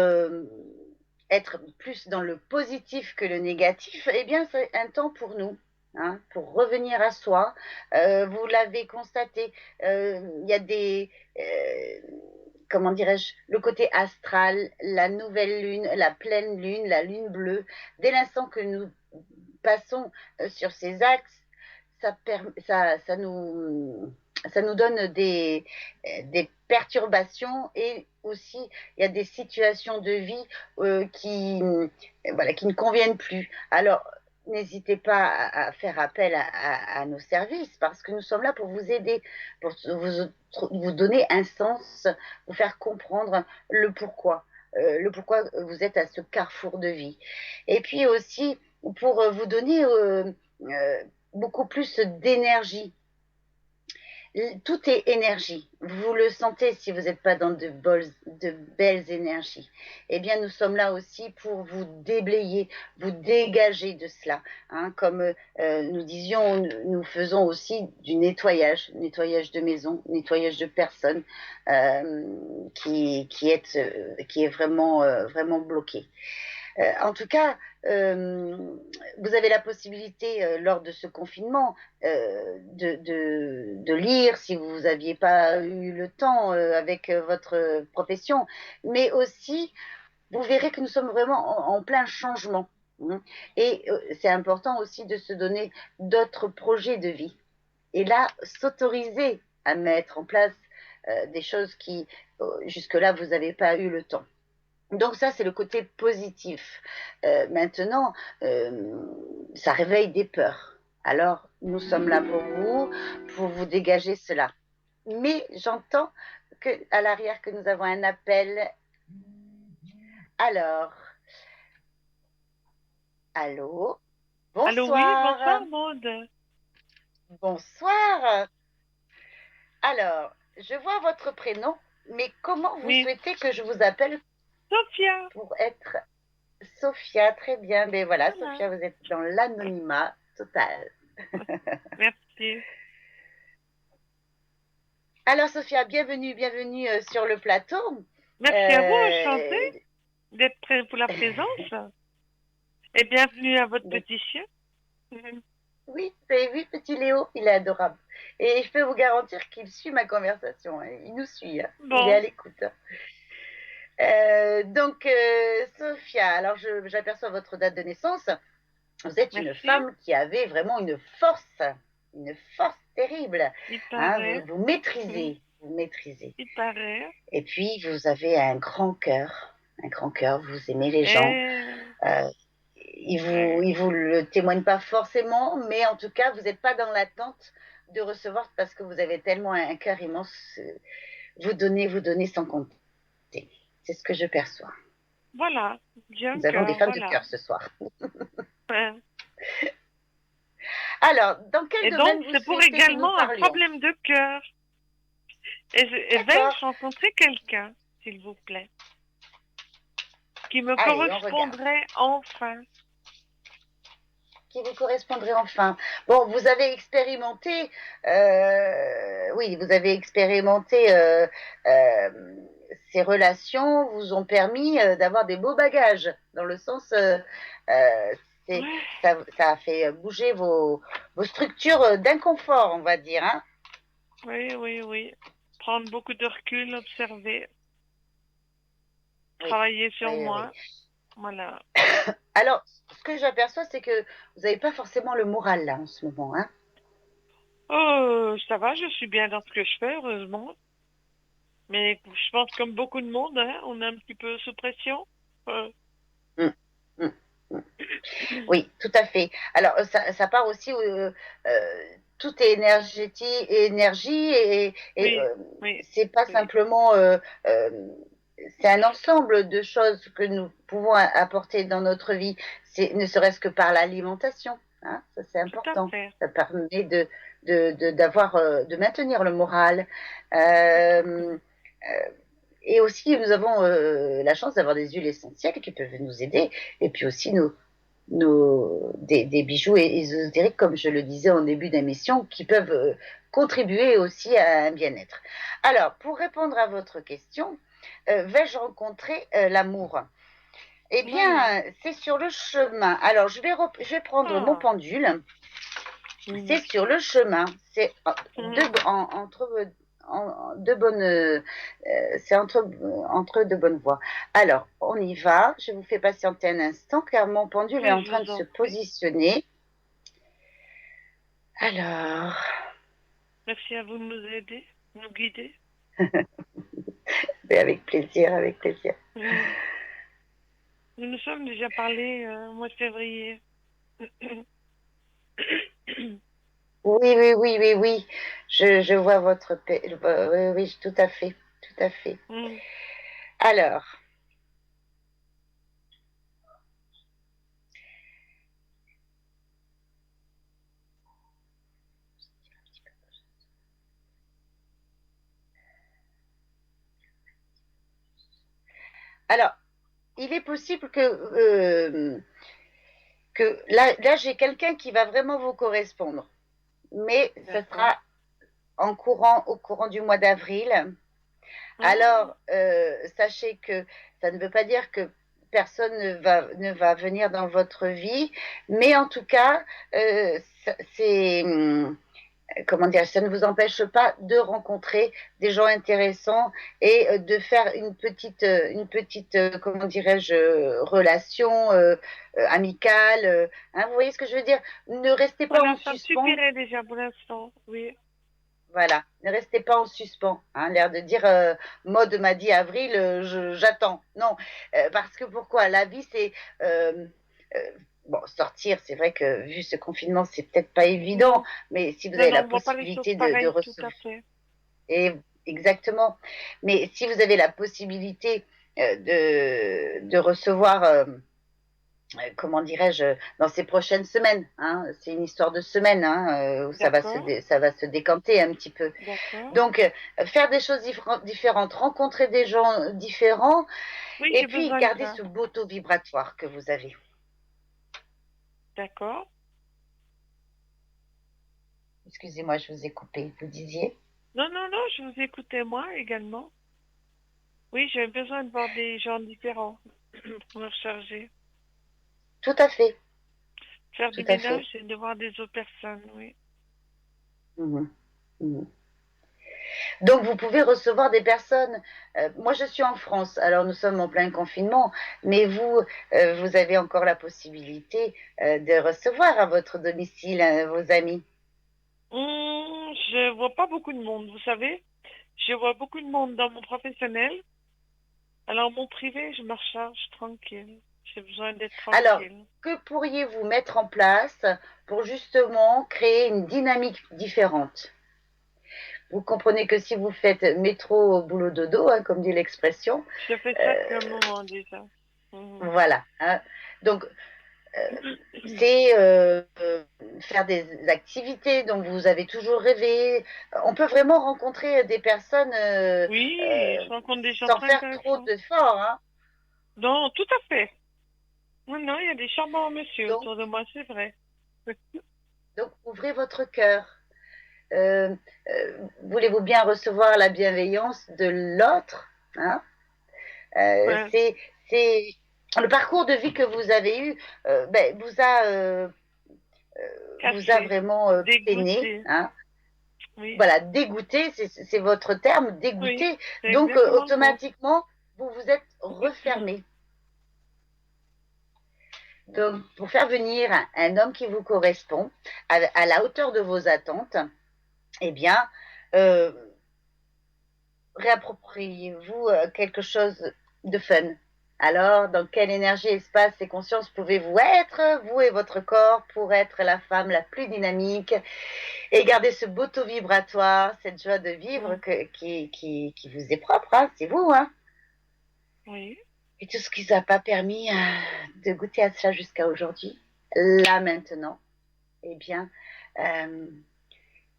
être plus dans le positif que le négatif, eh bien, c'est un temps pour nous. Hein, pour revenir à soi. Vous l'avez constaté, il y a comment dirais-je, le côté astral, la nouvelle lune, la pleine lune, la lune bleue. Dès l'instant que nous passons sur ces axes, ça nous donne des perturbations et aussi il y a des situations de vie voilà, qui ne conviennent plus. Alors, n'hésitez pas à faire appel à nos services parce que nous sommes là pour vous aider, pour vous donner un sens, vous faire comprendre le pourquoi vous êtes à ce carrefour de vie. Et puis aussi pour vous donner beaucoup plus d'énergie. tout est énergie. Vous le sentez si vous n'êtes pas dans de belles énergies. Eh bien, nous sommes là aussi pour vous déblayer, vous dégager de cela. Hein. Comme nous disions, nous faisons aussi du nettoyage de maison, nettoyage de personnes qui est vraiment, vraiment bloqué. En tout cas, vous avez la possibilité, lors de ce confinement, de lire si vous n'aviez pas eu le temps avec votre profession, mais aussi, vous verrez que nous sommes vraiment en plein changement. Hein. Et c'est important aussi de se donner d'autres projets de vie. Et là, s'autoriser à mettre en place des choses qui, jusque-là, vous n'avez pas eu le temps. Donc ça, c'est le côté positif. Maintenant, ça réveille des peurs. Alors, nous sommes là pour vous dégager cela. Mais j'entends que à l'arrière que nous avons un appel. Alors, allô? Allô, oui, bonsoir, Bonsoir. Maud. Bonsoir. Alors, je vois votre prénom, mais comment vous Oui, souhaitez que je vous appelle Sophia. pour être Sophia? Très bien. Mais voilà, Voilà. Sophia, vous êtes dans l'anonymat total. Merci. Alors, Sophia, bienvenue sur le plateau. Merci à vous, Euh, enchantée d'être prêt pour la présence. Et bienvenue à votre donc, petit chien. Mhm. oui, vous avez vu, petit Léo, il est adorable. Et je peux vous garantir qu'il suit ma conversation. Hein. Il nous suit. Hein. Il est à Bon, l'écoute. Sophia, alors j'aperçois votre date de naissance. Vous êtes une merci. femme qui avait vraiment une force terrible. Il Hein. paraît. Vous Mhm. maîtrisez, vous maîtrisez. Il paraît. Et puis, vous avez un grand cœur, vous aimez les gens. Et... Euh, ouais. il vous le témoigne pas forcément, mais en tout cas, vous n'êtes pas dans l'attente de recevoir parce que vous avez tellement un cœur immense. Vous donnez sans compter. C'est ce que je perçois. Voilà. J'ai un Nous avons des cœur, femmes de voilà. cœur ce soir. Ouais. Alors, dans quel Et donc, domaine vous c'est pour souhaitez que nous également un parlions? problème de cœur. Et D'accord. vais-je rencontrer quelqu'un, s'il vous plaît, qui me Allez, on regarde. correspondrait enfin? Qui vous correspondrait enfin. Bon, vous avez expérimenté, oui, vous avez expérimenté euh, ces relations, vous ont permis d'avoir des beaux bagages, dans le sens, euh, Ouais. ça a fait bouger vos structures d'inconfort, on va dire. Hein. Oui, oui, oui. Prendre beaucoup de recul, observer, Oui, travailler sur oui, oui. moi. Voilà. Alors, ce que j'aperçois, c'est que vous n'avez pas forcément le moral là en ce moment. Hein. Oh, ça va, je suis bien dans ce que je fais, heureusement. Mais je pense comme beaucoup de monde, hein, on est un petit peu sous pression. Euh, Mm, mm, mm. Oui, tout à fait. Alors, ça part aussi, tout est énergie et oui, oui, c'est pas oui. simplement, c'est un ensemble de choses que nous pouvons apporter dans notre vie, c'est ne serait-ce que par l'alimentation. Hein, ça, c'est Tout à important. fait. Ça permet de maintenir le moral. Euh, et aussi, nous avons la chance d'avoir des huiles essentielles qui peuvent nous aider, et puis aussi des bijoux ésotériques, comme je le disais en début d'émission, qui peuvent contribuer aussi à un bien-être. Alors, pour répondre à votre question, vais-je rencontrer l'amour? Eh Voilà. bien, c'est sur le chemin. Alors, je vais prendre mon Ah. pendule. C'est Mhm. sur le chemin. C'est Mhm. entre de bonnes, c'est entre de bonnes voies. Alors, on y va. Je vous fais patienter un instant car mon pendule est Mais en je train de vous se en prie. positionner. Alors, Merci à vous de nous aider, nous guider. mais avec plaisir, avec plaisir. Mhm. Nous nous sommes déjà parlé au mois de février. Oui, oui, oui, oui, oui. Je vois votre... Oui, oui, tout à fait, tout à fait. Mhm. Alors, Alors, il est possible que là j'ai quelqu'un qui va vraiment vous correspondre, mais ce D'accord. sera au courant du mois d'avril. Ah, Alors, sachez que ça ne veut pas dire que personne ne va venir dans votre vie, mais en tout cas, c'est, comment dire, ça ne vous empêche pas de rencontrer des gens intéressants et de faire une petite, comment dirais-je, relation amicale. Hein, vous voyez ce que je veux dire? Ne restez pas en voilà, ça me suspens. suffirait déjà pour l'instant. Oui. Voilà, ne restez pas en suspens. Hein, l'air de dire, Maud m'a dit avril, j'attends. Non, parce que pourquoi? La vie, c'est euh, bon, sortir. C'est vrai que vu ce confinement, c'est peut-être pas évident, Non, mais si vous non, avez non, la on voit pas les choses possibilité de pareilles, tout recevoir, à fait. et exactement. Mais si vous avez la possibilité de recevoir comment dirais-je, dans ces prochaines semaines. Hein, c'est une histoire de semaines hein, où D'accord, ça va se décanter un petit peu. d'accord. Donc, faire des choses différentes, rencontrer des gens différents, Oui, et j'ai puis besoin de garder ça. ce beau taux vibratoire que vous avez. D'accord. Excusez-moi, je vous ai coupé. Vous disiez? Non, non, non, je vous écoutais moi également. Oui, j'ai besoin de voir des gens différents pour me recharger. Tout à fait, Faire du tout à ménage fait. et de voir des autres personnes, oui. Mhm, mhm. Donc, vous pouvez recevoir des personnes. Moi, je suis en France, alors nous sommes en plein confinement, mais vous, vous avez encore la possibilité de recevoir à votre domicile vos amis. Je vois pas beaucoup de monde, vous savez. Je vois beaucoup de monde dans mon professionnel. Alors, mon privé, je me recharge tranquille. J'ai besoin d'être Alors, tranquille. que pourriez-vous mettre en place pour justement créer une dynamique différente? Vous comprenez que si vous faites métro, boulot, dodo, hein, comme dit l'expression, Je fais ça depuis un moment déjà. Mhm. voilà. Hein. Donc, c'est faire des activités dont vous avez toujours rêvé. On peut vraiment rencontrer des personnes Oui, euh, je rencontre des gens sans très faire trop intéressants. d'efforts. Hein. Non, tout à fait. Non, non, il y a des charmants monsieur Donc, autour de moi, c'est vrai. donc, ouvrez votre cœur. Euh, Voulez-vous bien recevoir la bienveillance de l'autre? Hein. Ouais, C'est le parcours de vie que vous avez eu, ben, vous a cassé, vraiment peiné. dégoûté. Hein. Oui, Voilà, dégoûté, c'est votre terme, oui, dégoûté. c'est Donc, exactement le mot. automatiquement, vous vous êtes refermé. Donc, pour faire venir un homme qui vous correspond à la hauteur de vos attentes, eh bien, euh, réappropriez-vous quelque chose de fun. Alors, dans quelle énergie, espace et conscience pouvez-vous être, vous et votre corps, pour être la femme la plus dynamique et garder ce beau taux vibratoire, cette joie de vivre Mm. qui vous est propre, hein, c'est vous, hein. Oui, Et tout ce qui vous a pas permis de goûter à cela jusqu'à aujourd'hui, là maintenant, eh bien, euh,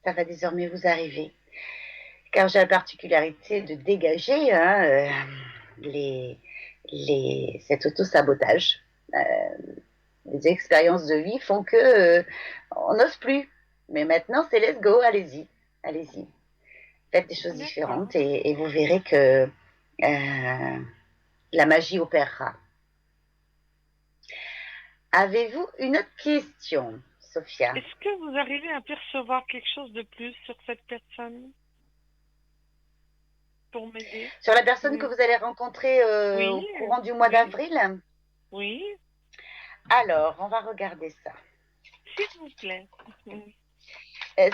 ça va désormais vous arriver. Car j'ai la particularité de dégager hein, les, cet auto-sabotage. Euh, les expériences de vie font que on n'ose plus. Mais maintenant, c'est let's go, allez-y, allez-y. Faites des choses d'accord. différentes et vous verrez que la magie opérera. Avez-vous une autre question, Sophia? Est-ce que vous arrivez à percevoir quelque chose de plus sur cette personne pour m'aider? Sur la personne que Oui, vous allez rencontrer oui, au courant du mois oui, d'avril? oui, Alors, on va regarder ça. s'il vous plaît. Mm.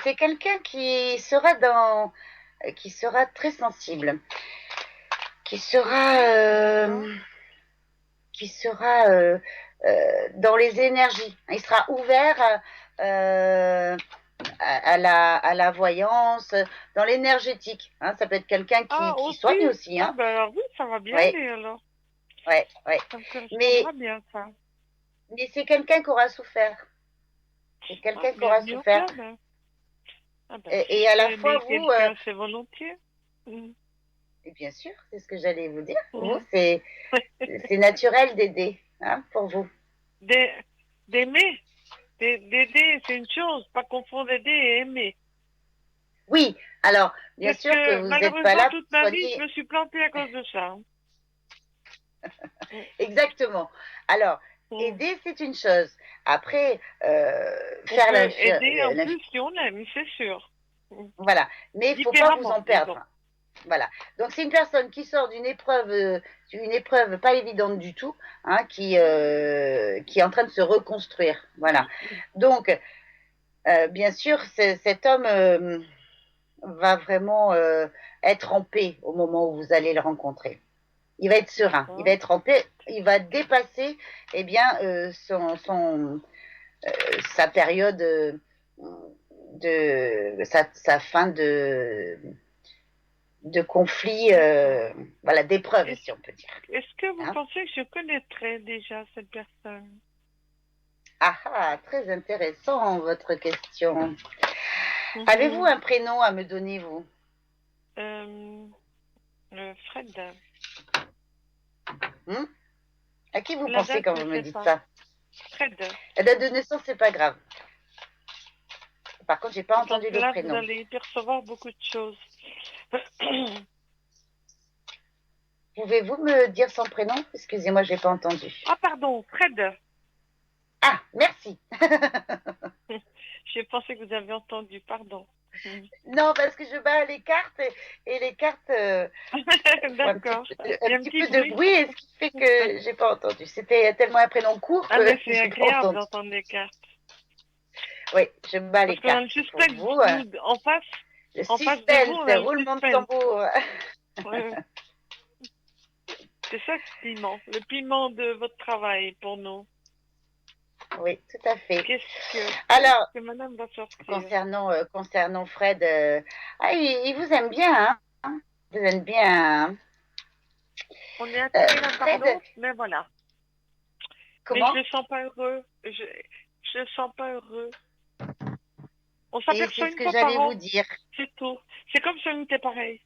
C'est quelqu'un qui sera très sensible, qui sera, D'accord. qui sera dans les énergies. Il sera ouvert à la voyance, dans l'énergétique. Hein. Ça peut être quelqu'un Ah, qui aussi? soigne aussi. Ah, Hein. ben alors oui, ça va bien Ouais, aller alors. ouais, ouais. Ça me Mais, correspondra bien, ça. mais c'est quelqu'un qui aura souffert. C'est Ah, quelqu'un qui aura bienvenue au souffert. club. Ah ben, si Et je à peux la fois, aider vous, quelqu'un, c'est volontiers. Mm. Et bien sûr, c'est ce que j'allais vous dire. Vous, Mhm. c'est naturel d'aider, hein, pour vous. D'ai- D'aimer, d'aider, c'est une chose, pas confondre aider et aimer. Oui, alors, bien Parce sûr que que vous n'êtes pas malheureusement, là toute pour ma vie, je soigner me suis plantée à cause de ça. Mm. exactement. Alors, Mm. aider, c'est une chose. Après, On faire peut aider en plus si on aime, c'est sûr. Mm. voilà. Mais il ne faut pas vous Différemment, en disons. perdre. Voilà. Donc c'est une personne qui sort d'une épreuve pas évidente du tout, hein, qui est en train de se reconstruire. Voilà. Donc, bien sûr, cet homme va vraiment être en paix au moment où vous allez le rencontrer. Il va être serein, il va D'accord. être en paix, il va dépasser, eh bien, sa période sa fin de conflit, D'accord. voilà, d'épreuve, si Est-ce, on peut dire. est-ce que vous Hein. pensez que je connaîtrais déjà cette personne? Ah ah, très intéressant votre question. Avez-vous Mhm. un prénom à me donner, vous? Euh, Fred. Hmm. À qui vous La pensez date, quand je vous me sais dites pas. ça? Fred. La date de naissance, c'est pas grave. Par contre, j'ai pas Donc entendu le là, vous prénom. allez percevoir beaucoup de choses. Pouvez-vous me dire son prénom? Excusez-moi, j'ai pas entendu. Ah, pardon, Fred. Ah, merci. J'ai pensé que vous avez entendu, pardon. Non, parce que je bats les cartes et les cartes font D'accord. Il y un a un petit petit peu de bruit. bruit, et ce qui fait que j'ai pas entendu. C'était tellement un prénom court Ah, que mais c'est j'ai pas agréable entendu. d'entendre les cartes. Oui, je bats les Parce qu'on a le cartes pour suspense, vous. nous, Le en face de vous, suspense, on a le roulement de suspense. tambour. Ouais. C'est ça le piment de votre travail pour nous. Oui, tout à fait. Qu'est-ce Alors, que madame va sortir? concernant Fred, ah, il vous aime bien, hein? Il vous aime bien. Hein. On est attiré l'un par Fred, l'autre, mais voilà. Mais je comment? le sens pas heureux. Je le sens pas heureux. On Et c'est s'aperçoit ce une que fois par j'allais vous an, dire. c'est tout. C'est comme si on était pareil.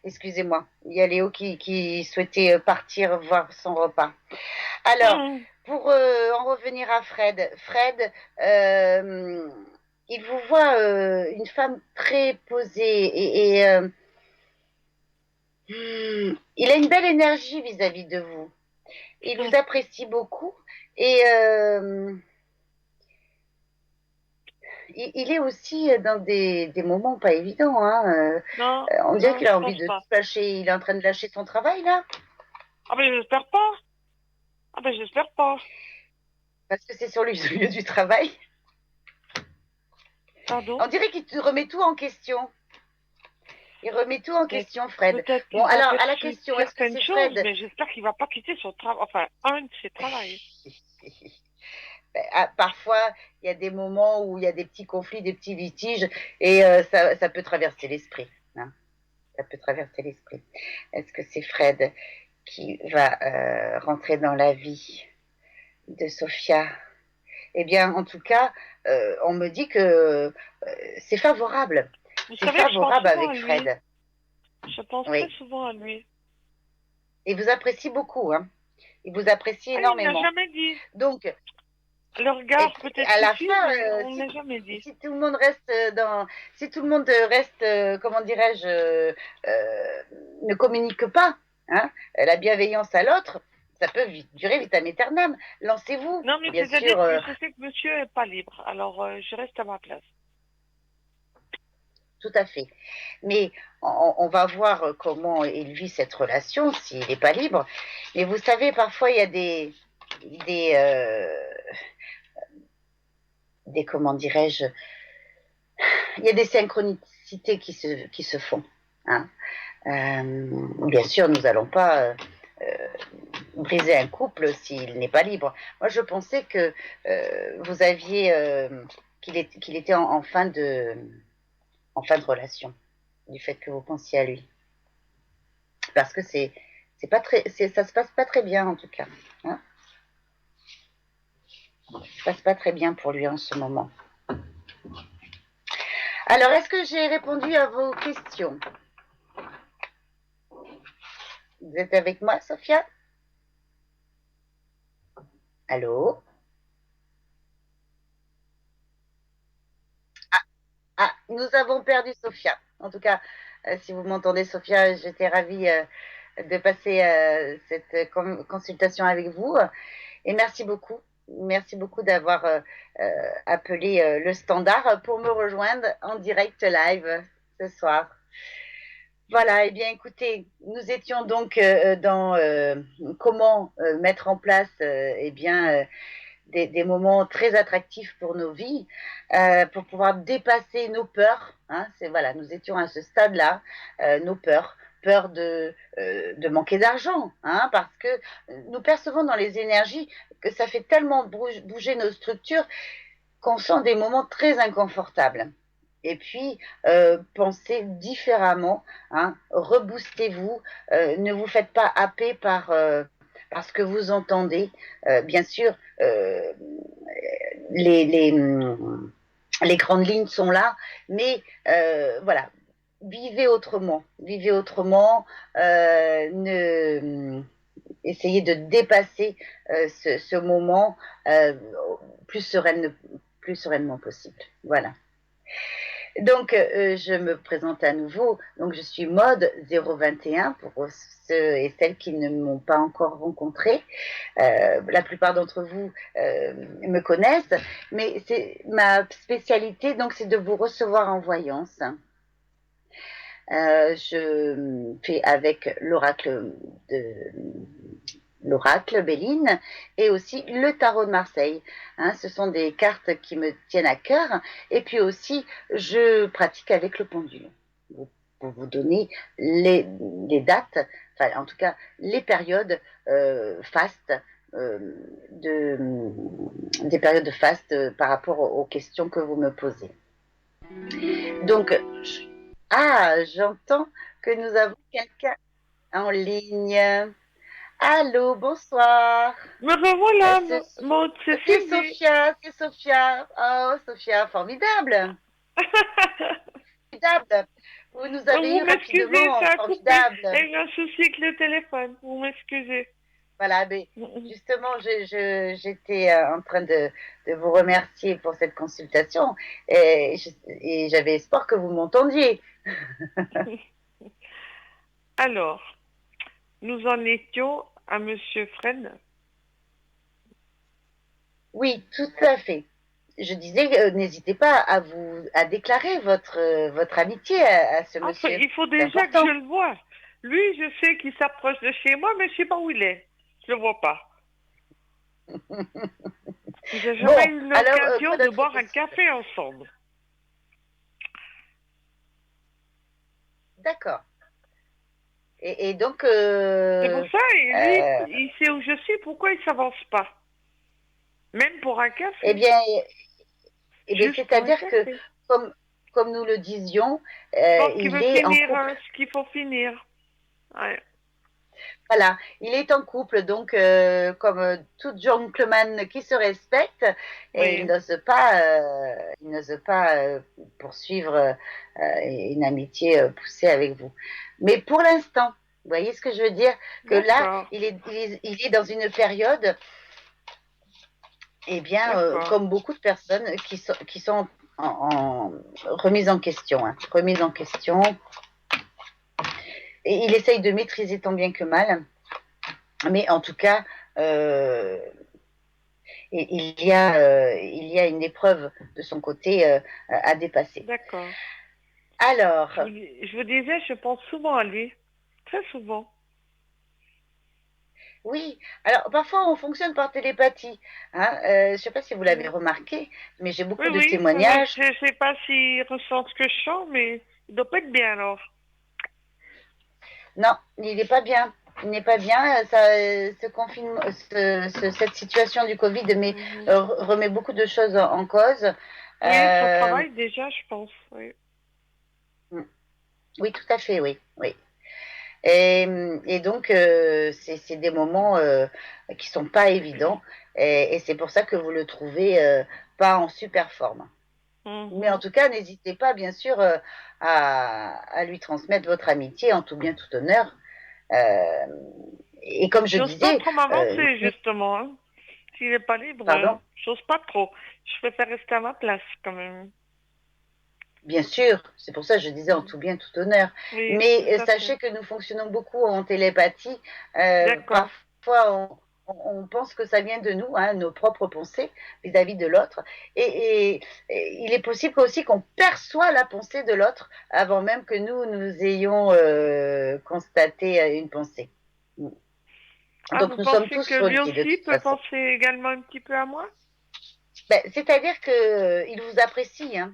Excusez-moi, il y a Léo qui souhaitait partir voir son repas. Alors, pour en revenir à Fred, euh, il vous voit une femme très posée il a une belle énergie vis-à-vis de vous. Il vous apprécie beaucoup et il est aussi dans des moments pas évidents. Hein. Non, On dirait non, qu'il je a envie pense de pas. tout lâcher. Il est en train de lâcher son travail là, Ah ben j'espère pas. Ah ben j'espère pas. parce que c'est sur le lieu du travail. Pardon? On dirait qu'il te remet tout en question. Il remet tout en Mais question, Fred. peut-être Bon, qu'il a alors, à la perçu question, est-ce que certaines c'est choses, Fred? mais j'espère qu'il va pas quitter son travail. Enfin, un de ses travails. Parfois, il y a des moments où il y a des petits conflits, des petits litiges, et ça peut traverser l'esprit. Hein. Ça peut traverser l'esprit. Est-ce que c'est Fred qui va rentrer dans la vie de Sophia? Eh bien, en tout cas, on me dit que c'est favorable. Vous C'est savez que je pense favorable souvent à avec lui. Fred. Je pense très Oui. souvent à lui. Il vous apprécie beaucoup. Hein. Il vous apprécie Ah, il ne l'a énormément. jamais dit. Donc, Le regard peut-être à la suffit, fin, mais on ne l'a jamais dit. si tout le monde reste si tout le monde reste, comment dirais-je, ne communique pas, hein, la bienveillance à l'autre, ça peut durer vitam aeternam. Lancez-vous, Non, mais bien c'est-à-dire sûr, que je sais que monsieur est pas libre. Alors, je reste à ma place. tout à fait. Mais on va voir comment il vit cette relation, s'il n'est pas libre. Mais vous savez, parfois, il y a des, euh, des comment dirais-je, il y a des synchronicités qui se font. Hein. Bien sûr, nous n'allons pas briser un couple s'il n'est pas libre. Moi, je pensais que vous aviez qu'il était en fin de relation, du fait que vous pensiez à lui, parce que c'est pas très, ça se passe pas très bien en tout cas. Hein, ça se passe pas très bien pour lui en ce moment. Alors, est-ce que j'ai répondu à vos questions? Vous êtes avec moi, Sophia? Allô? Ah, nous avons perdu Sophia. En tout cas, si vous m'entendez, Sophia, j'étais ravie de passer cette consultation avec vous. Et merci beaucoup. Merci beaucoup d'avoir appelé le standard pour me rejoindre en direct live ce soir. Voilà, eh bien écoutez, nous étions donc dans comment mettre en place eh bien, des moments très attractifs pour nos vies, pour pouvoir dépasser nos peurs. Hein, c'est voilà, nous étions à ce stade-là, nos peurs, peur de manquer d'argent, hein, parce que nous percevons dans les énergies que ça fait tellement bouger nos structures qu'on sent des moments très inconfortables. Et puis, pensez différemment, hein, reboostez-vous, ne vous faites pas happer par ce que vous entendez. Bien sûr, les, les, les grandes lignes sont là, mais voilà, vivez autrement, essayez de dépasser ce moment plus, plus sereinement possible. Voilà. Donc, je me présente à nouveau. Donc, je suis Maude 021 pour ceux et celles qui ne m'ont pas encore rencontrée. La plupart d'entre vous me connaissent, mais c'est ma spécialité, donc c'est de vous recevoir en voyance. Je fais avec l'oracle Béline et aussi le tarot de Marseille. Hein, ce sont des cartes qui me tiennent à cœur. Et puis aussi, je pratique avec le pendule. Pour vous donner les dates, enfin en tout cas les périodes fastes, des périodes fastes par rapport aux questions que vous me posez. Donc, j'entends que nous avons quelqu'un en ligne. Allô, bonsoir. Me revoilà, C'est Maud, c'est Sylvie. Sophia, c'est Sophia. Oh, Sophia, formidable. Formidable. Vous nous avez Vous eu m'excusez, rapidement, ça a coupé. Il y formidable. a eu un souci avec le téléphone. Vous m'excusez. Voilà, mais justement, j'étais en train de vous remercier pour cette consultation et j'avais espoir que vous m'entendiez. Alors, nous en étions à Monsieur Fresne. Oui, tout à fait. Je disais, n'hésitez pas à déclarer votre amitié à ce Enfin, monsieur. il faut C'est déjà que je important. le voie. Lui, je sais qu'il s'approche de chez moi, mais je sais pas où il est. Je le vois pas. J'ai jamais Bon, eu alors, l'occasion quoi de d'autre est boire un possible? café ensemble. D'accord. Et donc, C'est pour ça, et lui, euh, il sait où je suis, pourquoi il s'avance pas? Même pour un eh café. bien, Juste pour un c'est-à-dire que, café. comme, comme nous le disions, Je pense qu'il il veut est en finir couple. ce qu'il faut finir. Ouais. Voilà, il est en couple, donc comme tout gentleman qui se respecte, et Oui. il n'ose pas poursuivre une amitié poussée avec vous. Mais pour l'instant, vous voyez ce que je veux dire? Que là, D'accord. il est dans une période, eh bien, D'accord. comme beaucoup de personnes qui sont en remise en question, hein, remise en question, et il essaye de maîtriser tant bien que mal. Mais en tout cas, euh, il y a une épreuve de son côté à dépasser. D'accord. Alors, Je vous disais, je pense souvent à lui. Très souvent. oui, alors parfois on fonctionne par télépathie. Hein, je ne sais pas si vous l'avez Mm. remarqué, mais j'ai Oui, beaucoup de oui. témoignages. Je sais pas s'il ressent ce que je sens, mais il doit pas être bien alors. Non, il n'est pas bien. Il n'est pas bien. Ce confinement, cette situation du Covid Mhm. remet beaucoup de choses en cause. Oui, son Euh, travail déjà, je pense. Oui. oui, tout à fait, oui, oui. Et donc, c'est des moments qui sont pas évidents. Et c'est pour ça que vous le trouvez pas en super forme. Mais en Mhm. tout cas, n'hésitez pas, bien sûr, à lui transmettre votre amitié en tout bien, tout honneur. Euh, et comme je J'ose pas disais, trop m'avancer, justement, hein. S'il n'est pas libre, pardon, j'ose pas trop. Je préfère rester à ma place, quand même. bien sûr, c'est pour ça que je disais en Mm. tout bien, tout honneur. Oui, tout Mais à fait. sachez que nous fonctionnons beaucoup en télépathie. D'accord. Parfois, on pense que ça vient de nous, hein, nos propres pensées vis-à-vis de l'autre. Et il est possible aussi qu'on perçoit la pensée de l'autre avant même que nous ayons constaté une pensée. Ah, Donc vous nous sommes pensez que tous lui reliés de aussi toute peut façon. penser également un petit peu à moi? Ben, c'est-à-dire que il vous apprécie, hein.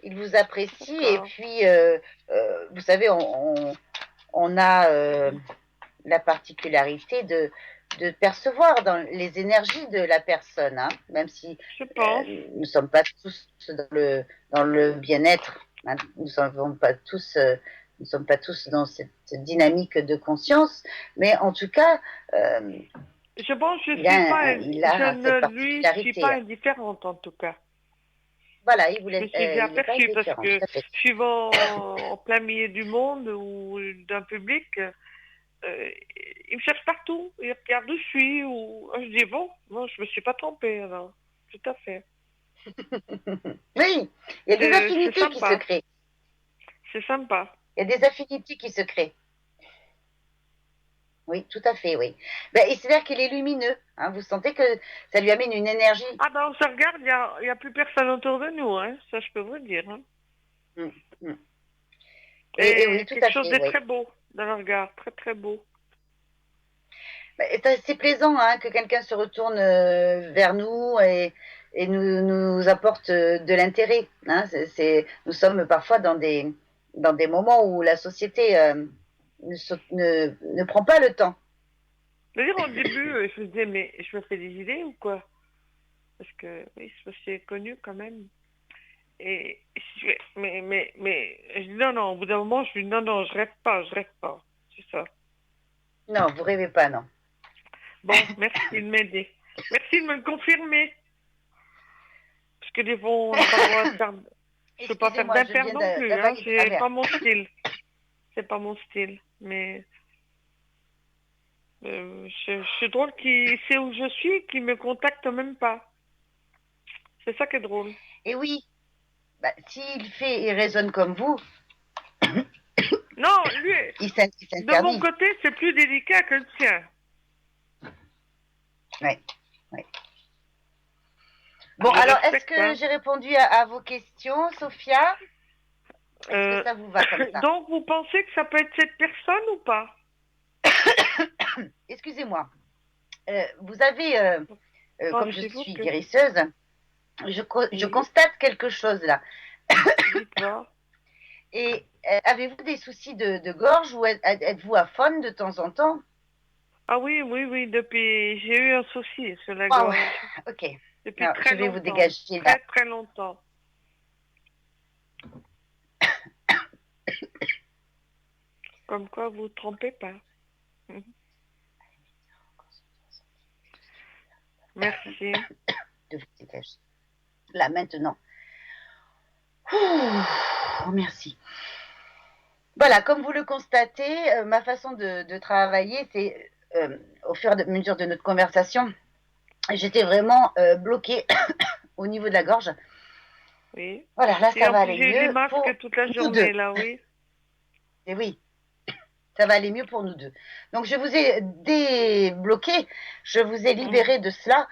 Il vous apprécie et D'accord. puis vous savez, on a la particularité de percevoir dans les énergies de la personne, hein, même si Je pense. nous ne sommes pas tous dans le bien-être, hein, nous ne sommes pas tous dans cette dynamique de conscience, mais en tout cas, euh, Je pense que il je a ne cette lui suis pas particularité. indifférente en tout cas. Voilà, Je me suis bien il n'est pas aperçue parce indifférent, tout que à fait. suivant en plein milieu du monde ou d'un public, il me cherche partout. Il regarde où je suis. Ou... Je dis bon, non, je me suis pas trompée alors. Tout à fait. Oui, il y a des C'est affinités qui se sympa. créent. C'est sympa. Il y a des affinités qui se créent. Oui, tout à fait, oui. Ben, et c'est-à-dire qu'il est lumineux, hein. Vous sentez que ça lui amène une énergie. Ah ben on se regarde, y a plus personne autour de nous, hein. Ça je peux vous le dire. Hein. Mm, mm. Et oui, Et tout quelque à chose fait, de oui. très beau dans le regard, très très beau. Ben, c'est plaisant, hein, que quelqu'un se retourne vers nous et nous apporte de l'intérêt, hein. Nous sommes parfois dans des moments où la société ne prend pas le temps. C'est-à-dire au début, je me disais mais je me fais des idées ou quoi? Parce que oui, c'est connu quand même. Et je dis non, non, au bout d'un moment, je dis non, non, je rêve pas. C'est ça. Non, vous rêvez pas, non. Bon, merci de m'aider. Merci de me le confirmer. Parce que des fois, on n'a pas le droit de faire. Je veux pas faire Excusez-moi, je d'impair viens non plus, hein. d'avaler de C'est travers. pas mon style. C'est pas mon style. Mais je suis drôle qu'il sait où je suis, qu'il me contacte même pas. C'est ça qui est drôle. Et oui, bah, s'il fait et raisonne comme vous, Non, lui, il de mon s'interdit. côté, c'est plus délicat que le tien. Ouais, ouais. Bon, Je alors, est-ce respecte, que hein. j'ai répondu à vos questions, Sophia? Est-ce que Euh, ça vous va comme ça? donc, vous pensez que ça peut être cette personne ou pas? Excusez-moi. Vous avez, Oh, comme je s'il vous suis plaît. guérisseuse, je Oui, constate quelque chose là. dites-moi. Et avez-vous des soucis de gorge ou êtes-vous à faune de temps en temps? Ah oui, oui, oui, depuis, j'ai eu un souci sur la Waouh, gorge. ok. Depuis Alors, je très vais vous longtemps. dégager là. Très, très longtemps. Comme quoi, vous ne trompez pas. Mhm. Merci. De vous dégager. Là, maintenant. Ouh, merci. Voilà, comme vous le constatez, ma façon de travailler, c'est au fur et à mesure de notre conversation, j'étais vraiment bloquée au niveau de la gorge. Oui. Voilà, là, Et ça en va plus, aller j'ai eu les mieux masques pour toute la nous deux. journée, là, oui. Et oui, ça va aller mieux pour nous deux. Donc, je vous ai débloqué, je vous ai Mhm. libéré de cela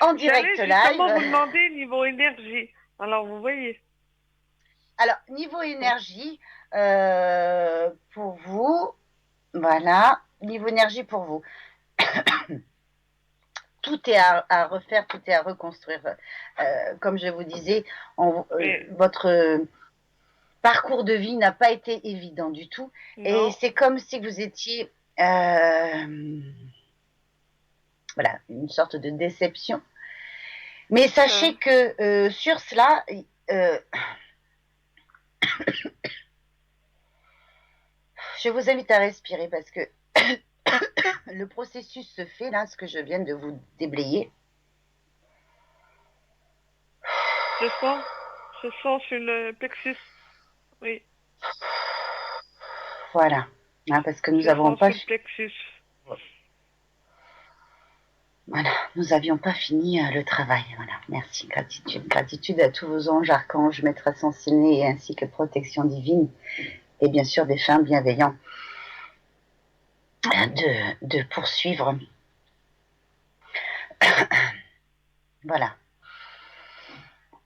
en direct J'allais justement live. vous demander niveau énergie. Alors, vous voyez. Alors, niveau énergie, pour vous, voilà, niveau énergie pour vous. Tout est à refaire, tout est à reconstruire. Comme je vous disais, Mais votre parcours de vie n'a pas été évident du tout. Et non. c'est comme si vous étiez, euh, voilà, une sorte de déception. Mais Euh, sachez que sur cela, euh, je vous invite à respirer parce que le processus se fait là, ce que je viens de vous déblayer. je sens. se sent sur le plexus. Oui, Voilà. Hein, parce que nous je n'avons sens pas, sur le plexus. voilà, nous n'avions pas fini le travail. Voilà. Merci, gratitude. Gratitude à tous vos anges, archanges, maîtres ascensionnés, ainsi que protection divine. Et bien sûr, des fins bienveillants de poursuivre. Voilà.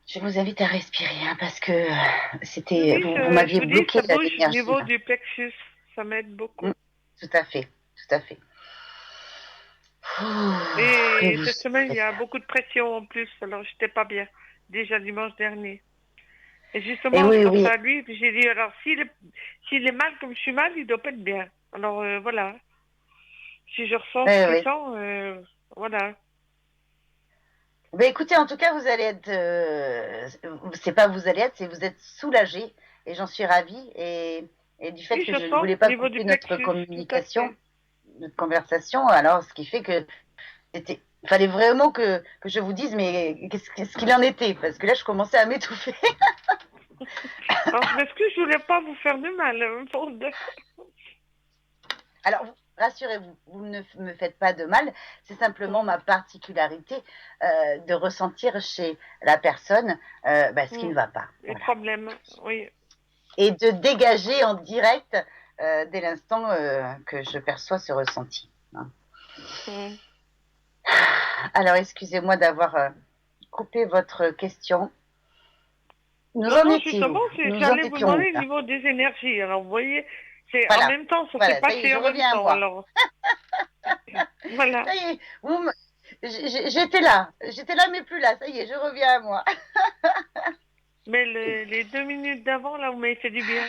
Je vous invite à respirer, hein, parce que c'était, Oui, vous je m'aviez vous dis, bloqué ça bouge au l'énergie. niveau Là. du plexus. Ça m'aide beaucoup. Tout à fait, tout à fait. Et Et vous cette semaine, il y a faire. beaucoup de pression en plus. Alors, j'étais pas bien. Déjà dimanche dernier. Et Et justement, je oui, pensais oui. à lui. Puis j'ai dit, alors, s'il est mal comme je suis mal, il doit pas être bien. Alors, voilà. Si je ressens Oui, ce qu'il oui. sent, voilà. Ben écoutez, en tout cas, vous allez être. C'est pas vous allez être, c'est vous êtes soulagé. Et j'en suis ravie. Et du fait Oui, que je je ne sens voulais au pas niveau du couper notre plexus, tout à communication, fait. notre conversation, alors ce qui fait que c'était. Il fallait vraiment que je vous dise, mais qu'est-ce qu'il en était? Parce que là, je commençais à m'étouffer. Alors, je m'excuse, je voulais pas vous faire de mal. Alors, rassurez-vous, vous ne me faites pas de mal. C'est simplement ma particularité de ressentir chez la personne ce qui ne va pas. Les Voilà. problèmes, oui. Et de dégager en direct dès l'instant que je perçois ce ressenti. Hein. Mm. Alors, excusez-moi d'avoir coupé votre question. Nous Non, en non, justement, étions-nous? Nous en j'allais vous étions où demander au là? niveau des énergies. Alors, vous voyez, c'est en Voilà, même temps, ça s'est voilà, ça y est, passé je en même reviens à temps. moi. Alors, voilà. Ça y est, j'étais là, mais plus là. Ça y est, je reviens à moi. Mais les 2 minutes d'avant, là, vous m'avez fait du bien.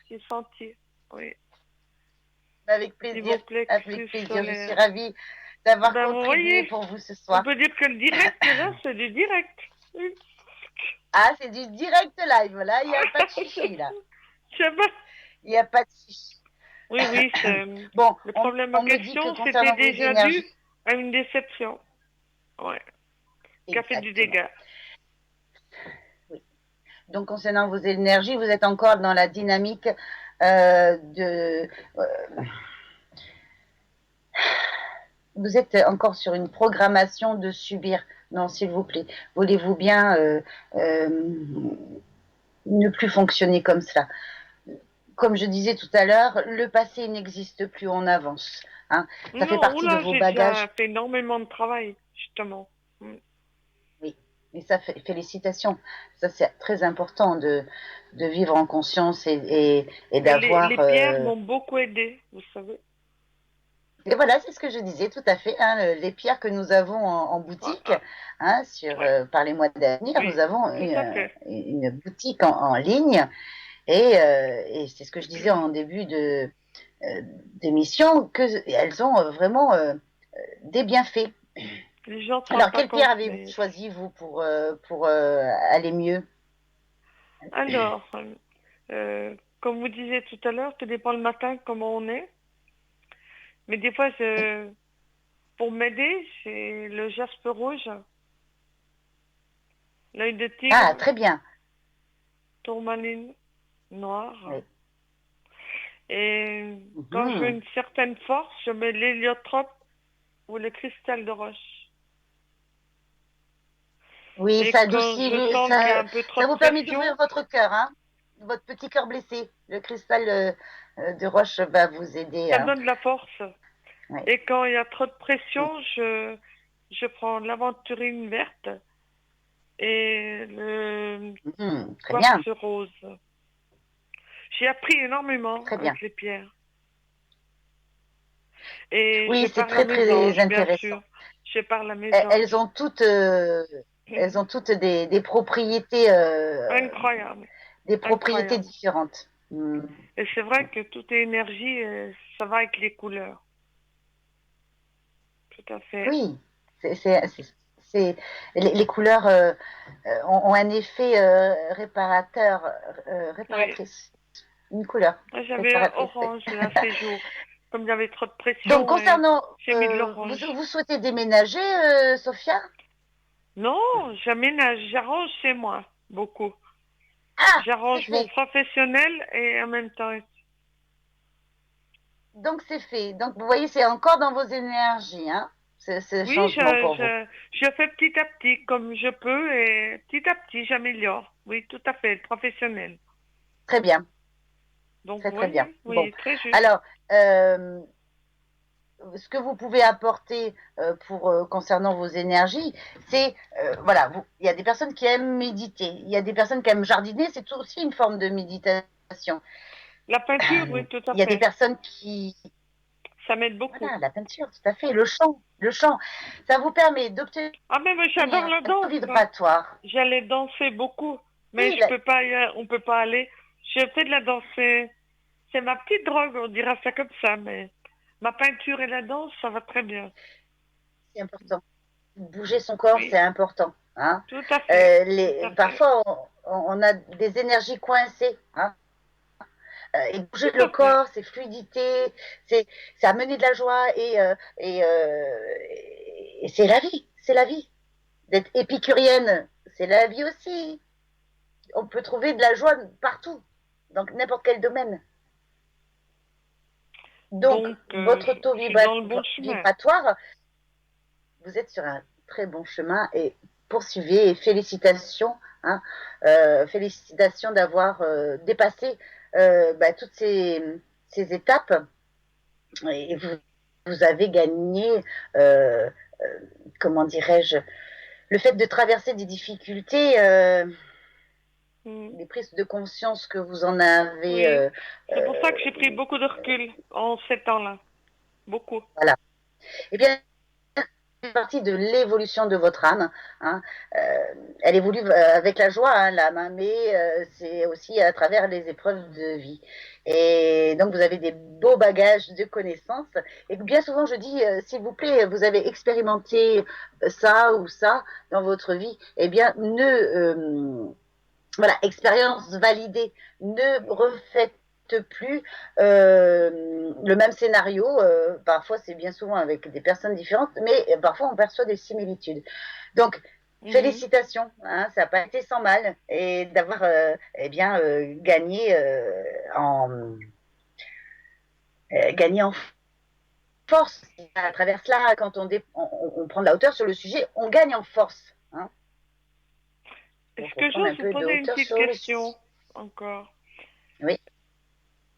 J'ai senti, oui. Avec Niveau plaisir, avec plexus plaisir. Je suis solaire. ravie d'avoir Ben, vous contribué voyez, pour vous ce on soir. peut dire que le direct, là, c'est du direct. Oui. Ah, c'est du direct live, là. Il n'y a pas de chichi, là. C'est bon. Il n'y a pas de chichi. Oui, oui, Bon, le problème en on me dit que question, c'était concernant vos déjà dû énergies, à une déception. Ouais. Qui a fait du exactement. dégât. Oui. Donc, concernant vos énergies, vous êtes encore dans la dynamique de. Vous êtes encore sur une programmation de subir. Non, s'il vous plaît. Voulez-vous bien ne plus fonctionner comme cela? Comme je disais tout à l'heure, le passé n'existe plus, on avance. Hein. Ça fait Non, partie de oula, vos j'ai déjà bagages. fait énormément de travail, justement. Oui, et ça, félicitations. Ça, c'est très important de vivre en conscience et Mais les d'avoir. pierres m'ont beaucoup aidé, vous savez. Et voilà, c'est ce que je disais tout à fait. Hein, les pierres que nous avons en Ouais, boutique, ouais, hein, ouais. par les mois d'avenir, nous Oui, avons tout à fait. une boutique en ligne. Et c'est ce que je disais en début d'émission, qu'elles ont vraiment des bienfaits. Les gens ne se rendent Alors, pas quelle pierre compte, avez-vous mais... choisi, vous, pour aller mieux? Alors, comme vous disiez tout à l'heure, tout dépend le matin comment on est. Mais des fois, pour m'aider, c'est le jaspe rouge, l'œil de Ah, tigre, très bien. tourmaline noire. Oui. Et quand je veux Mhm. une certaine force, je mets l'héliotrope ou le cristal de roche. Oui, Et ça quand adoucit, je sens qu'il y a un peu trop ça de vous permet d'ouvrir pression, votre cœur, hein, votre petit cœur blessé. Le cristal de roche va vous aider. ça me Hein. donne de la force. Oui. Et quand il y a trop de pression, je prends l'aventurine verte et le Mhm. Très bien, quartz rose. J'ai appris énormément très bien. avec les pierres. Et je Oui, c'est parle à très, mes très anges, bien sûr. intéressant. Je parle à mes Elles, anges. elles ont toutes, euh, elles ont toutes Incroyable, des propriétés incroyable. différentes. Mhm. Et c'est vrai que toute énergie, ça va avec les couleurs. Tout à fait. Oui, c'est, c'est, c'est- les couleurs ont un effet Oui. réparatrice. Une couleur Moi, j'avais réparatrice. Oui. orange là, ces jours. Comme il y avait trop de Donc, pression, concernant, j'ai mis de vous, l'orange. vous souhaitez déménager, Sophia? Non, j'aménage, j'arrange chez moi, beaucoup. Ah, c'est J'arrange mon fait. professionnel et en même temps. Donc c'est fait. Donc vous voyez, c'est encore dans vos énergies, hein, ce Oui, changement pour vous. je fais petit à petit comme je peux et petit à petit j'améliore. Oui, tout à fait, professionnel. Très bien, Donc très très bien. oui, Bon, oui, très juste. alors, euh, ce que vous pouvez apporter pour concernant vos énergies, c'est voilà, il y a des personnes qui aiment méditer, il y a des personnes qui aiment jardiner, c'est aussi une forme de méditation. La peinture, oui, tout à Il y a des fait. personnes qui, Ça m'aide beaucoup. voilà, la peinture, tout à fait, le chant, ça vous permet d'obtenir Ah mais moi, j'adore un la taux danse, hein. vibratoire. J'allais danser beaucoup, mais Oui, je peux pas on peut pas aller. Je fais de la danse, c'est ma petite drogue, on dira ça comme ça, mais ma peinture et la danse, ça va très bien. c'est important. Bouger son corps, c'est Oui, important. Hein. tout à fait, tout à fait, Parfois, on a des énergies coincées. Hein. Et bouger tout le à fait. corps, c'est fluidité, c'est amener de la joie et c'est la vie, c'est la vie. D'être épicurienne, c'est la vie aussi. On peut trouver de la joie partout, dans n'importe quel domaine. Donc, Donc, votre taux je suis dans le bon chemin. vibratoire, vous êtes sur un très bon chemin et poursuivez et félicitations, hein, félicitations d'avoir dépassé toutes ces étapes et vous avez gagné, euh, euh, comment dirais-je, le fait de traverser des difficultés, Mm. les prises de conscience que vous en avez, Oui, c'est pour ça euh, que j'ai pris beaucoup de recul en 7 ans-là. Beaucoup. voilà. Eh bien, c'est partie de l'évolution de votre âme. Hein. Elle évolue avec la joie, hein, l'âme, hein, mais c'est aussi à travers les épreuves de vie. Et donc, vous avez des beaux bagages de connaissances. Et bien souvent, je dis, s'il vous plaît, vous avez expérimenté ça ou ça dans votre vie, eh bien, voilà, expérience validée. Ne refaites plus le même scénario. Parfois, c'est bien souvent avec des personnes différentes, mais parfois, on perçoit des similitudes. Donc, Mhm. félicitations, hein, ça n'a pas été sans mal et d'avoir eh bien gagné gagné en force à travers cela. Quand on prend de la hauteur sur le sujet, on gagne en force. Hein, pour Est-ce que reprendre un j'ose vous peu de poser une hauteur petite sur le question sujet. encore? Oui,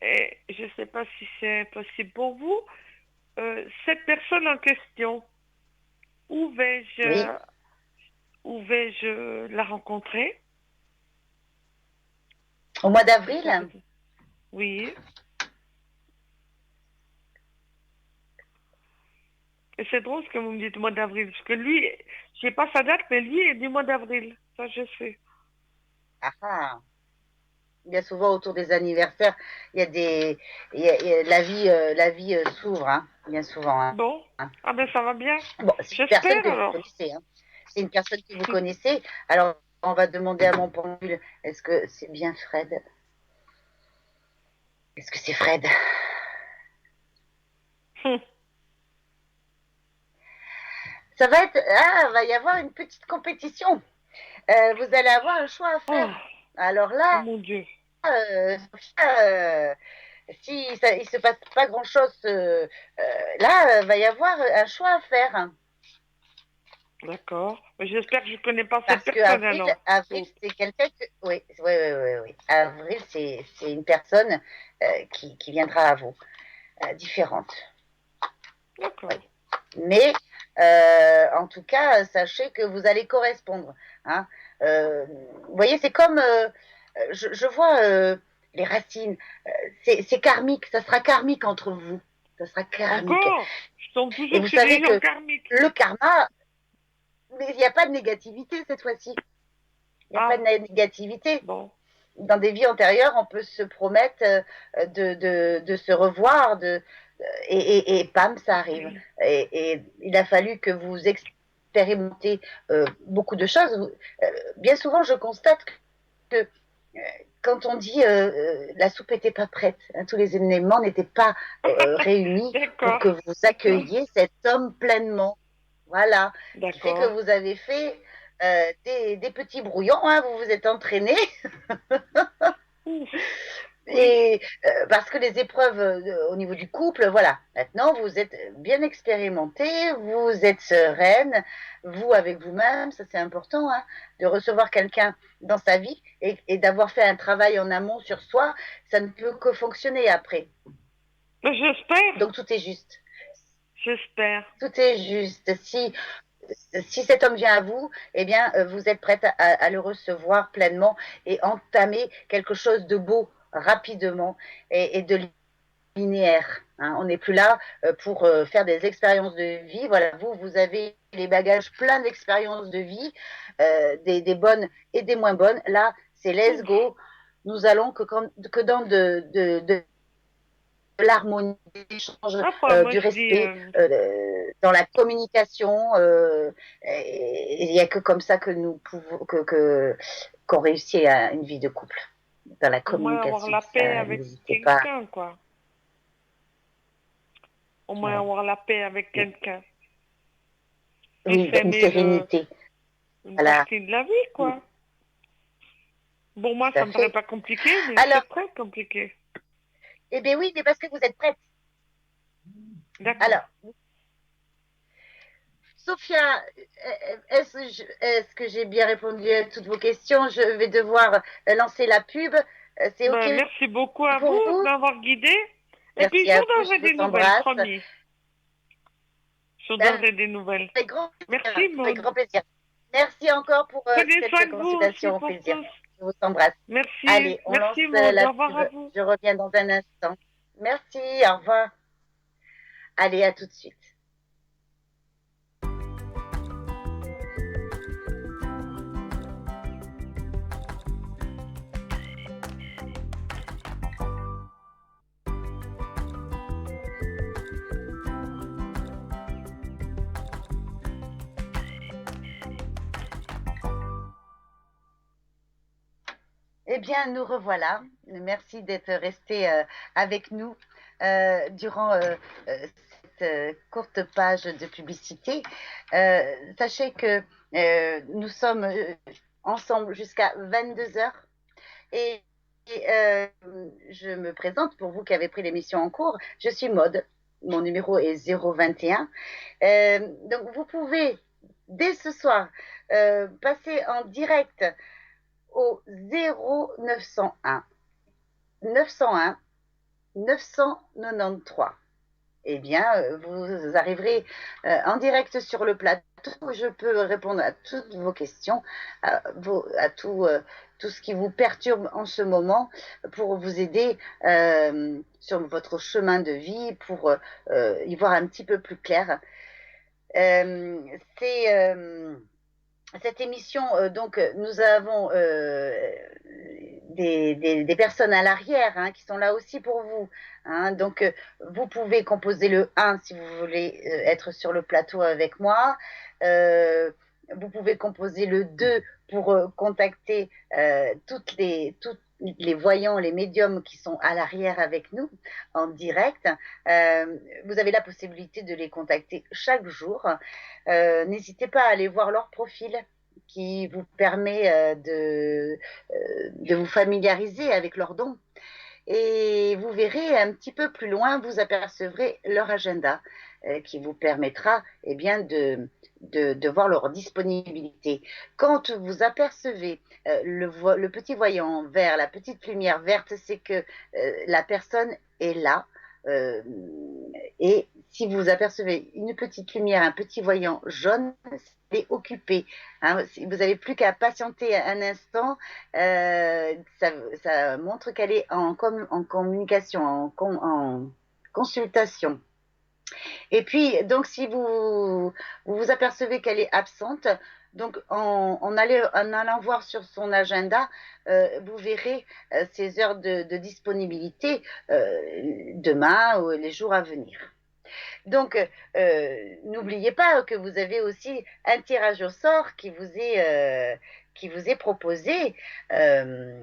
Et je ne sais pas si c'est possible pour vous. Cette personne en question, où oui. vais-je où vais-je la rencontrer? Au mois Est-ce que d'avril, c'est... Oui. Et c'est drôle ce que vous me dites mois d'avril, parce que lui, je sais pas sa date, mais lui est du mois d'avril. Ça, je sais. ah, ah, bien souvent autour des anniversaires, il y a des, il y a la vie s'ouvre, hein, bien souvent. Hein. Bon. Ah ben ça va bien. Bon, c'est une personne J'espère que vous alors. connaissez. Hein. C'est une personne que vous connaissez. Alors, on va demander à mon pendule, est-ce que c'est bien Fred? Est-ce que c'est Fred? Ça va être, ah, va y avoir une petite compétition. Vous allez avoir un choix à faire. Oh, Alors oh là, mon Dieu. euh, si ça, il se passe pas grand-chose, là, va y avoir un choix à faire. D'accord. Mais j'espère que je connais pas cette Parce que personne alors. Avril, Donc, c'est quelqu'un que, oui, oui, oui, oui, oui. Avril, c'est une personne qui viendra à vous, différente. Oui. d'accord. Mais en tout cas, sachez que vous allez correspondre. Hein. Vous voyez, c'est comme, je vois les racines, c'est karmique, ça sera karmique entre vous. Ça sera karmique. Encore? Je tombe Et toujours vous chez des savez gens que karmiques. le karma, mais il n'y a pas de négativité cette fois-ci. Il n'y a pas Ah, de négativité. bon. Dans des vies antérieures, on peut se promettre de se revoir, et pam, ça arrive. Et il a fallu que vous expérimentez beaucoup de choses. Bien souvent, je constate que quand on dit la soupe n'était pas prête, hein, tous les éléments n'étaient pas réunis pour D'accord. que vous accueilliez cet homme pleinement. Voilà. Ce qui fait que D'accord. vous avez fait des petits brouillons, hein, vous vous êtes entraîné. Ouf, oui. Et parce que les épreuves au niveau du couple, voilà, maintenant vous êtes bien expérimenté, vous êtes sereine, vous avec vous-même, ça c'est important, hein, de recevoir quelqu'un dans sa vie et d'avoir fait un travail en amont sur soi, ça ne peut que fonctionner après. Mais j'espère, Donc tout est juste. j'espère. Tout est juste. Si cet homme vient à vous, eh bien, vous êtes prête à le recevoir pleinement et entamer quelque chose de beau rapidement et de linéaire. Hein. On n'est plus là pour faire des expériences de vie. Voilà, vous avez les bagages pleins d'expériences de vie, des bonnes et des moins bonnes. Là, c'est let's Ouf. go. Nous allons que dans de l'harmonie, de l'échange, Après, moi du je dis, respect, dans la communication. Il n'y a que comme ça que nous pouvons qu'on réussit à une vie de couple. Dans la au moins avoir communication, la paix ça, avec n'hésitez pas. quelqu'un, quoi. Au moins Ouais. avoir la paix avec quelqu'un. Et Oui, une s'aimer sérénité. une Voilà. partie de la vie, Mm, quoi. Bon, moi, tout ça à me paraît fait. pas compliqué, mais Alors, c'est très compliqué. eh bien oui, mais parce que vous êtes prête. D'accord. Alors, Sophia, est-ce que j'ai bien répondu à toutes vos questions? Je vais devoir lancer la pub. C'est OK Ben, merci beaucoup à pour vous de vous? m'avoir guidé. Et puis, Merci je à vous vous, donnerai je des vous nouvelles, embrasse. promis. Je vous donnerai des nouvelles. Avec grand plaisir. Merci, Avec Maud. grand plaisir. Merci encore pour Prenez soin cette de vous aussi consultation, au pour plaisir. tous. Je vous embrasse. Merci. Allez, on lance Merci, Maud. la Au revoir pub. à vous. Je reviens dans un instant. Merci, au revoir. Allez, à tout de suite. Eh bien, nous revoilà. Merci d'être resté avec nous durant cette courte page de publicité. Sachez que nous sommes ensemble jusqu'à 22 heures et, et je me présente pour vous qui avez pris l'émission en cours. Je suis Maude. Mon numéro est 021. Donc, vous pouvez dès ce soir passer en direct au 0901 901 993. Eh bien, vous arriverez en direct sur le plateau. Je peux répondre à toutes vos questions, à tout ce qui vous perturbe en ce moment, pour vous aider sur votre chemin de vie, pour y voir un petit peu plus clair. Euh, c'est cette émission, donc, nous avons des personnes à l'arrière hein, qui sont là aussi pour vous. Hein. Donc, vous pouvez composer le 1 si vous voulez être sur le plateau avec moi. Euh, vous pouvez composer le 2 pour contacter toutes les voyants, les médiums qui sont à l'arrière avec nous en direct. Vous avez la possibilité de les contacter chaque jour. N'hésitez pas à aller voir leur profil qui vous permet de vous familiariser avec leurs dons. Et vous verrez un petit peu plus loin, vous apercevrez leur agenda qui vous permettra eh bien, de voir leur disponibilité. Quand vous apercevez le petit voyant vert, la petite lumière verte, c'est que la personne est là. Euh, et si vous apercevez une petite lumière, un petit voyant jaune, c'est occupé. Hein, vous n'avez plus qu'à patienter un instant. Ça montre qu'elle est en communication, en consultation. Et puis, donc, si vous vous apercevez qu'elle est absente, donc en allant voir sur son agenda, vous verrez ses heures de disponibilité demain ou les jours à venir. Donc, n'oubliez pas que vous avez aussi un tirage au sort qui vous est proposé, euh,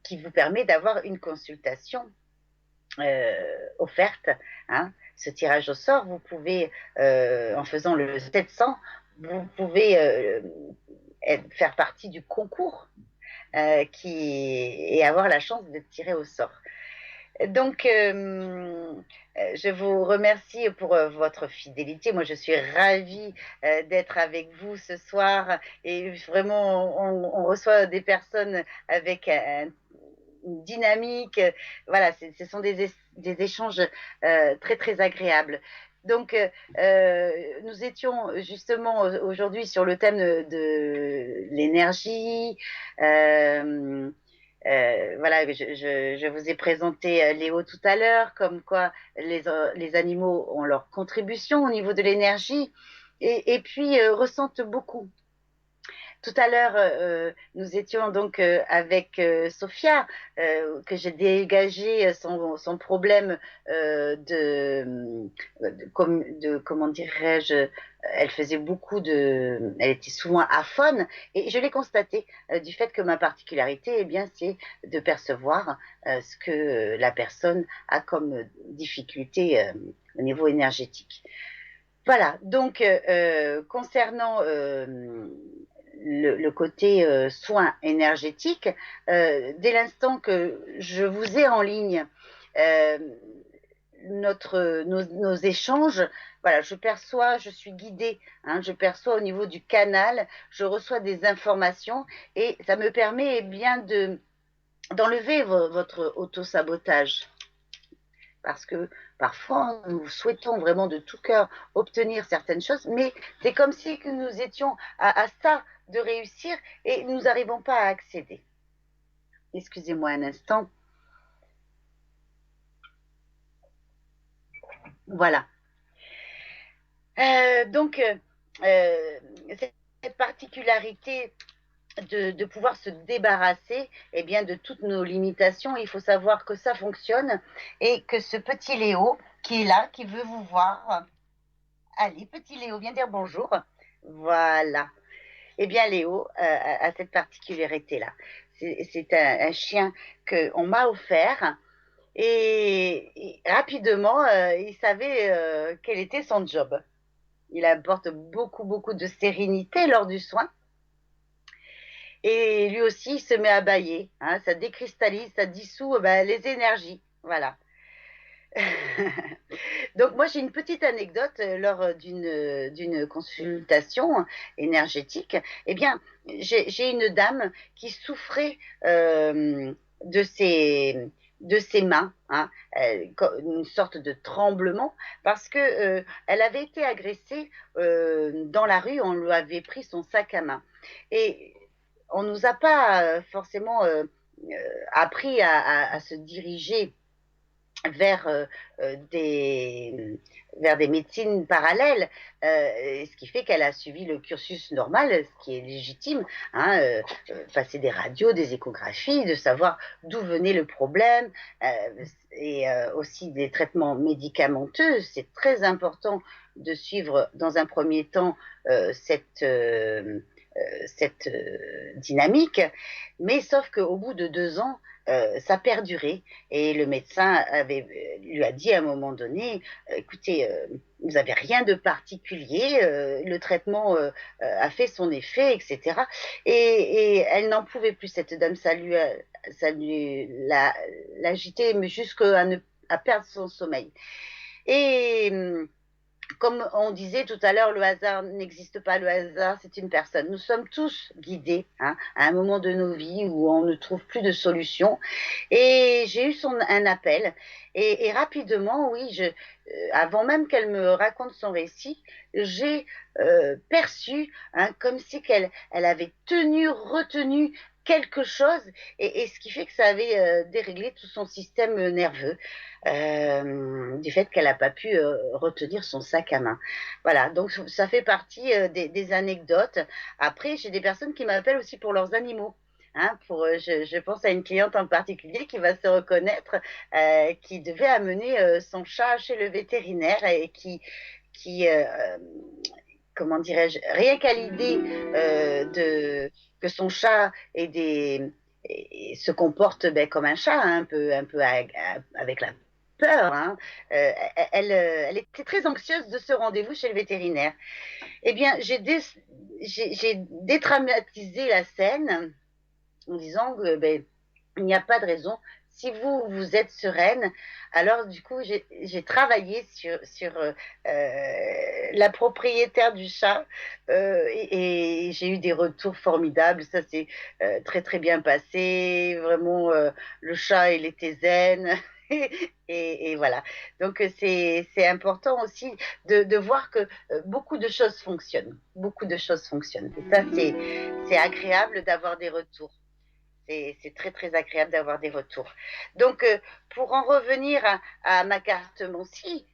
qui vous permet d'avoir une consultation offerte. Hein. Ce tirage au sort, vous pouvez, en faisant le 700, vous pouvez faire partie du concours et avoir la chance d'être tiré au sort. Donc, je vous remercie pour votre fidélité. Moi, je suis ravie d'être avec vous ce soir. Et vraiment, on reçoit des personnes avec une dynamique. Voilà, ce sont des échanges très, très agréables. Donc, nous étions justement aujourd'hui sur le thème de l'énergie. Euh, voilà, je vous ai présenté Léo tout à l'heure, comme quoi les animaux ont leur contribution au niveau de l'énergie et puis ressentent beaucoup. Tout à l'heure, nous étions donc avec Sophia, que j'ai dégagé son problème comment dirais-je, elle faisait elle était souvent aphone, et je l'ai constaté du fait que ma particularité, eh bien, c'est de percevoir ce que la personne a comme difficulté au niveau énergétique. Voilà, donc concernant le côté soin énergétique, dès l'instant que je vous ai en ligne, euh, nos échanges, voilà, je suis guidée, hein, je perçois au niveau du canal, je reçois des informations et ça me permet bien d'enlever votre autosabotage. Parce que parfois, nous souhaitons vraiment de tout cœur obtenir certaines choses, mais c'est comme si nous étions à ça de réussir et nous n'arrivons pas à accéder. Excusez-moi un instant. Voilà. Donc, cette particularité de pouvoir se débarrasser eh bien, de toutes nos limitations, il faut savoir que ça fonctionne et que ce petit Léo qui est là, qui veut vous voir, allez, petit Léo, viens dire bonjour. Voilà. Eh bien, Léo a cette particularité-là. C'est un chien qu'on m'a offert et rapidement, il savait quel était son job. Il apporte beaucoup, beaucoup de sérénité lors du soin. Et lui aussi, il se met à bâiller. Hein, ça décristallise, ça dissout les énergies. Voilà. Donc moi j'ai une petite anecdote lors d'une consultation énergétique. Eh bien j'ai une dame qui souffrait de ses mains, hein, une sorte de tremblement parce que elle avait été agressée dans la rue, on lui avait pris son sac à main et on nous a pas forcément appris à se diriger vers, des, vers des médecines parallèles, ce qui fait qu'elle a suivi le cursus normal, ce qui est légitime, hein, passer des radios, des échographies, de savoir d'où venait le problème, et aussi des traitements médicamenteux. C'est très important de suivre dans un premier temps cette dynamique, mais sauf qu'au bout de 2 ans, ça perdurait et le médecin lui a dit à un moment donné, écoutez, vous n'avez rien de particulier, le traitement a fait son effet, etc. Et elle n'en pouvait plus, cette dame, l'agitait jusqu'à à perdre son sommeil. Et comme on disait tout à l'heure, le hasard n'existe pas, le hasard, c'est une personne. Nous sommes tous guidés hein, à un moment de nos vies où on ne trouve plus de solution. Et j'ai eu un appel. Et rapidement, oui, avant même qu'elle me raconte son récit, j'ai perçu hein, comme si elle avait retenu quelque chose, et ce qui fait que ça avait déréglé tout son système nerveux du fait qu'elle n'a pas pu retenir son sac à main. Voilà, donc ça fait partie des anecdotes. Après, j'ai des personnes qui m'appellent aussi pour leurs animaux. Hein, je pense à une cliente en particulier qui va se reconnaître, qui devait amener son chat chez le vétérinaire et qui comment dirais-je, rien qu'à l'idée que son chat se comporte comme un chat, hein, un peu avec peur, hein. Elle était très anxieuse de ce rendez-vous chez le vétérinaire. Eh bien, j'ai dédramatisé la scène en disant que ben, il n'y a pas de raison. Si vous êtes sereine, alors du coup, j'ai travaillé sur la propriétaire du chat et j'ai eu des retours formidables. Ça s'est très très bien passé. Vraiment, le chat, il était zen. Et voilà. Donc, c'est important aussi de voir que beaucoup de choses fonctionnent. Beaucoup de choses fonctionnent. Et ça, c'est agréable d'avoir des retours. C'est très, très agréable d'avoir des retours. Donc, pour en revenir à ma carte Monsi,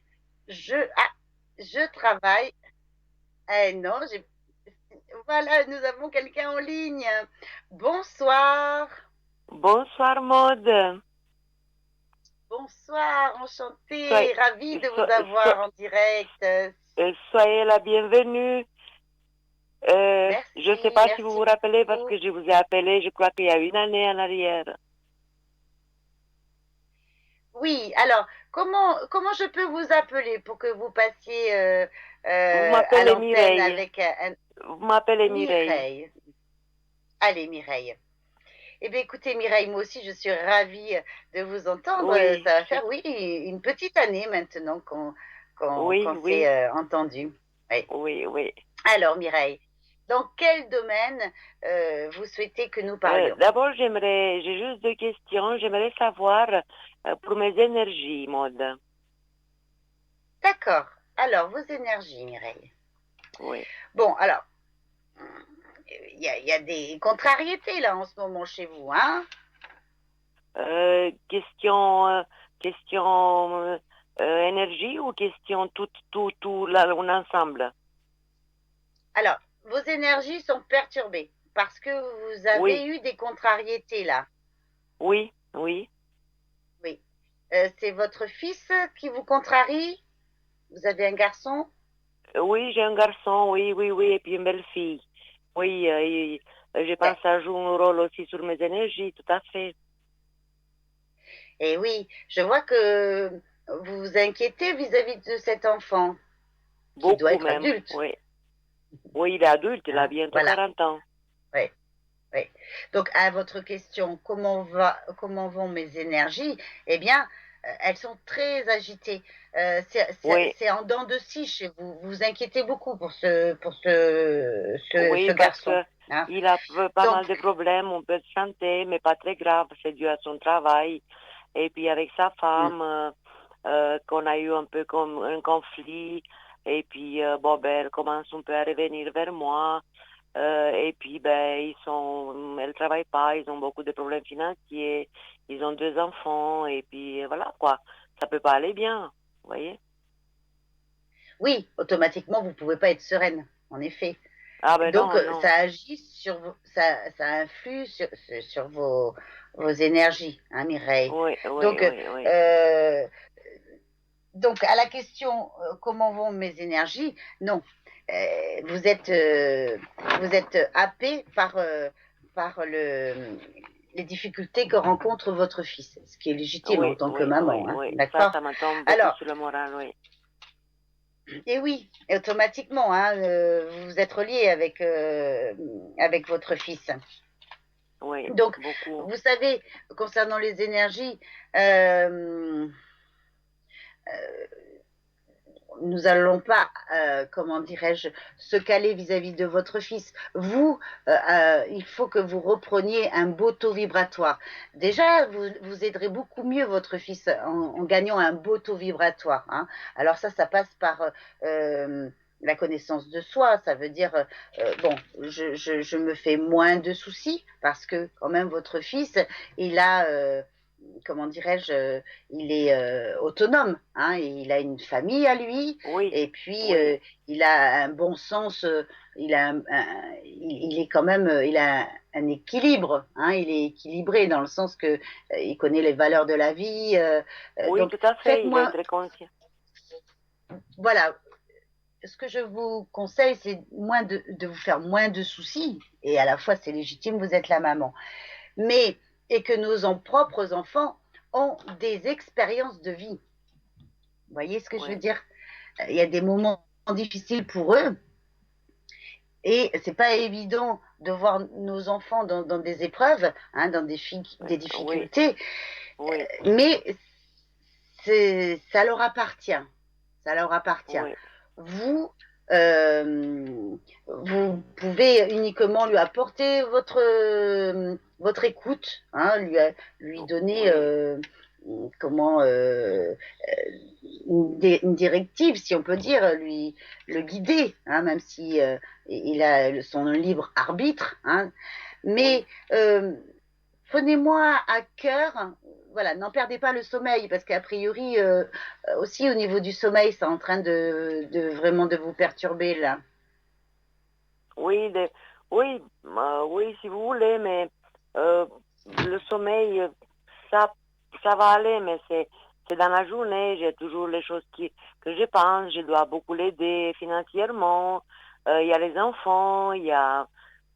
je travaille. Non, voilà, nous avons quelqu'un en ligne. Bonsoir. Bonsoir Maud. Bonsoir, enchantée. Soyez, Ravie de so- vous avoir en direct. soyez la bienvenue. Je ne sais Merci, pas si vous merci vous rappelez parce beaucoup. que je vous ai appelé, je crois qu'il y a une année en arrière. Oui, alors, comment je peux vous appeler pour que vous passiez Vous à m'appelez l'antenne Mireille. avec un Vous m'appelez Mireille. Mireille? Allez, Mireille. Eh bien, écoutez, Mireille, moi aussi, je suis ravie de vous entendre. Oui, Ça va faire, oui, une petite année maintenant qu'on oui, s'est oui, entendu. Oui. oui, oui. Alors, Mireille, dans quel domaine vous souhaitez que nous parlions? D'abord, j'ai juste deux questions. J'aimerais savoir pour mes énergies, Maud. D'accord. Alors, vos énergies, Mireille. Oui. Bon, alors, il y a des contrariétés là en ce moment chez vous, hein? Question énergie ou question tout là, en ensemble? Alors, vos énergies sont perturbées parce que vous avez Oui, eu des contrariétés là. oui, oui. Oui. C'est votre fils qui vous contrarie? Vous avez un garçon? Oui, j'ai un garçon, oui, oui, oui, et puis une belle fille. Oui, je pense Ouais. que ça joue un rôle aussi sur mes énergies, tout à fait. Et oui, je vois que vous vous inquiétez vis-à-vis de cet enfant qui doit Beaucoup être même, adulte, oui. Oui, il est adulte, il a hein? bientôt Voilà. 40 ans. Oui, oui. Donc, à votre question, comment vont mes énergies? Eh bien, elles sont très agitées. Oui, C'est en dents de scie chez vous. Vous vous inquiétez beaucoup ce oui, parce garçon, que hein? il a pas Donc, mal de problèmes, on peut se santé, mais pas très grave, c'est dû à son travail. Et puis avec sa mm, femme, qu'on a eu un peu comme un conflit. Et puis, bon, ben, elle commence un peu à revenir vers moi. Et puis, ben, elles travaillent pas, ils ont beaucoup de problèmes financiers, ils ont deux enfants, et puis voilà, quoi. Ça peut pas aller bien, vous voyez? oui, automatiquement, vous ne pouvez pas être sereine, en effet. Ah ben Donc, non, non. ça agit ça influe sur vos énergies, hein, Mireille. Oui, oui, Donc, oui, oui. euh, donc, à la question comment vont mes énergies, non. Vous êtes happé par les difficultés que rencontre votre fils, ce qui est légitime en Oui, tant que oui, oui, maman, hein, oui. d'accord? Ça me tombe beaucoup Alors, sur le moral, oui. et oui, et automatiquement, hein, vous vous êtes relié avec votre fils. Oui, Donc, beaucoup. vous savez, concernant les énergies, euh, euh, nous n'allons pas, comment dirais-je, se caler vis-à-vis de votre fils. Vous, il faut que vous repreniez un beau taux vibratoire. Déjà, vous aiderez beaucoup mieux votre fils en gagnant un beau taux vibratoire, hein. Alors ça passe par la connaissance de soi. Ça veut dire, bon, je me fais moins de soucis parce que quand même votre fils, il a comment dirais-je, il est autonome, hein, il a une famille à lui, Oui, et puis oui, il a un bon sens, il est quand même, il a un équilibre, hein, il est équilibré dans le sens que il connaît les valeurs de la vie. oui, Donc tout à fait. Il est faites-moi, très conscient. voilà, ce que je vous conseille, c'est de vous faire moins de soucis, et à la fois c'est légitime, vous êtes la maman, mais et que nos propres enfants ont des expériences de vie. Vous voyez ce que je veux oui, dire? Il y a des moments difficiles pour eux et c'est pas évident de voir nos enfants dans des épreuves, hein, dans des oui, difficultés, oui, mais ça leur appartient. Ça leur appartient. oui, Vous, vous pouvez uniquement lui apporter votre écoute, hein, lui donner oui, comment une directive, si on peut dire, lui le guider, hein, même si il a son libre arbitre, hein, mais oui. prenez-moi à cœur, voilà, n'en perdez pas le sommeil, parce qu'a priori, aussi au niveau du sommeil, c'est en train de vraiment de vous perturber là. Oui, oui, oui, si vous voulez, mais euh, le sommeil, ça, ça va aller, mais c'est dans la journée. J'ai toujours les choses que je pense. Je dois beaucoup l'aider financièrement. Il y a les enfants, il y a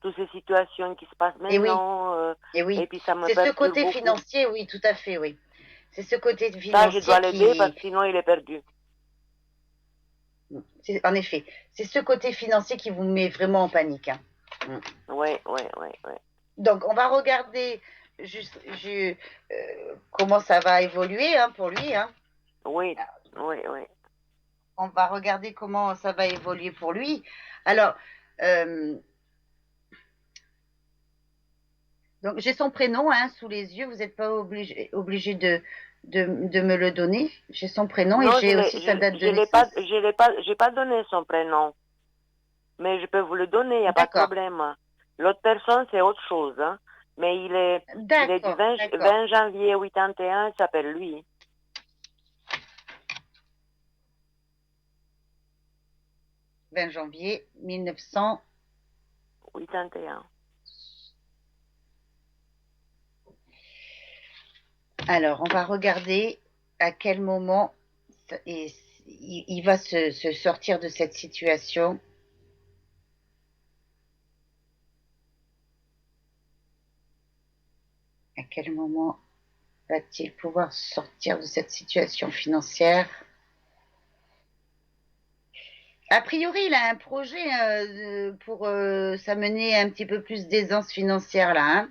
toutes ces situations qui se passent Et oui, maintenant, et et oui, puis ça me c'est ce perturbe côté beaucoup. financier, oui, tout à fait, oui. C'est ce côté Ça, je dois financier l'aider parce qui, que sinon il est perdu. en effet, c'est ce côté financier qui vous met vraiment en panique, hein. Oui, oui, oui, oui. Donc, on va regarder juste, comment ça va évoluer, hein, pour lui, hein. Oui, oui, oui. On va regarder comment ça va évoluer pour lui. Alors, euh, donc j'ai son prénom, hein, sous les yeux. Vous n'êtes pas obligé de me le donner. J'ai son prénom et Non, j'ai aussi sa date de naissance. j'ai pas donné son prénom. Mais je peux vous le donner, il n'y a pas de D'accord, problème. L'autre personne, c'est autre chose, hein. Mais il est du d'accord, d'accord. 20 janvier 81, il s'appelle lui. 20 janvier 1900. 81. Alors, on va regarder à quel moment il va se sortir de cette situation. À quel moment va-t-il pouvoir sortir de cette situation financière? A priori, il a un projet pour s'amener un petit peu plus d'aisance financière là, hein.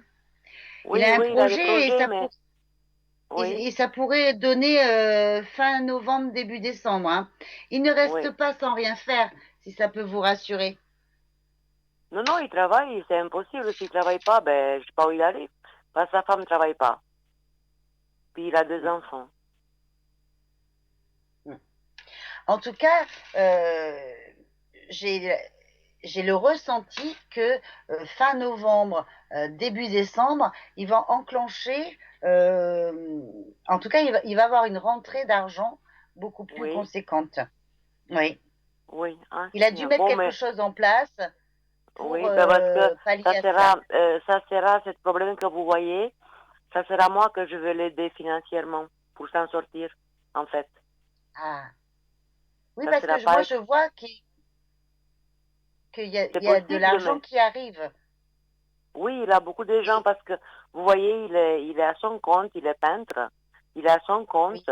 Il Oui, a un oui, il a des projet projets, mais oui, et ça pourrait donner fin novembre, début décembre, hein. Il ne reste oui. pas sans rien faire, si ça peut vous rassurer. Non, non, il travaille, c'est impossible. S'il travaille pas, ben, je sais pas où il arrive. Parce que sa femme ne travaille pas. Puis il a deux Mm, enfants. mm. En tout cas, j'ai j'ai le ressenti que fin novembre, début décembre, il va enclencher, en tout cas, il va avoir une rentrée d'argent beaucoup plus Oui, conséquente. Oui. oui, ah, Il c'est a dû bien. mettre Bon, quelque mais chose en place pour oui, ben parce que pallier à cela. ça sera ce problème que vous voyez, ça sera moi que je vais l'aider financièrement pour s'en sortir, en fait. Ah, oui, Ça parce sera que moi, pas, je vois il c'est y a de possible, l'argent mais qui arrive. oui, il a beaucoup de gens Et, parce que vous voyez, il est à son compte, il est peintre, il est à son oui. compte,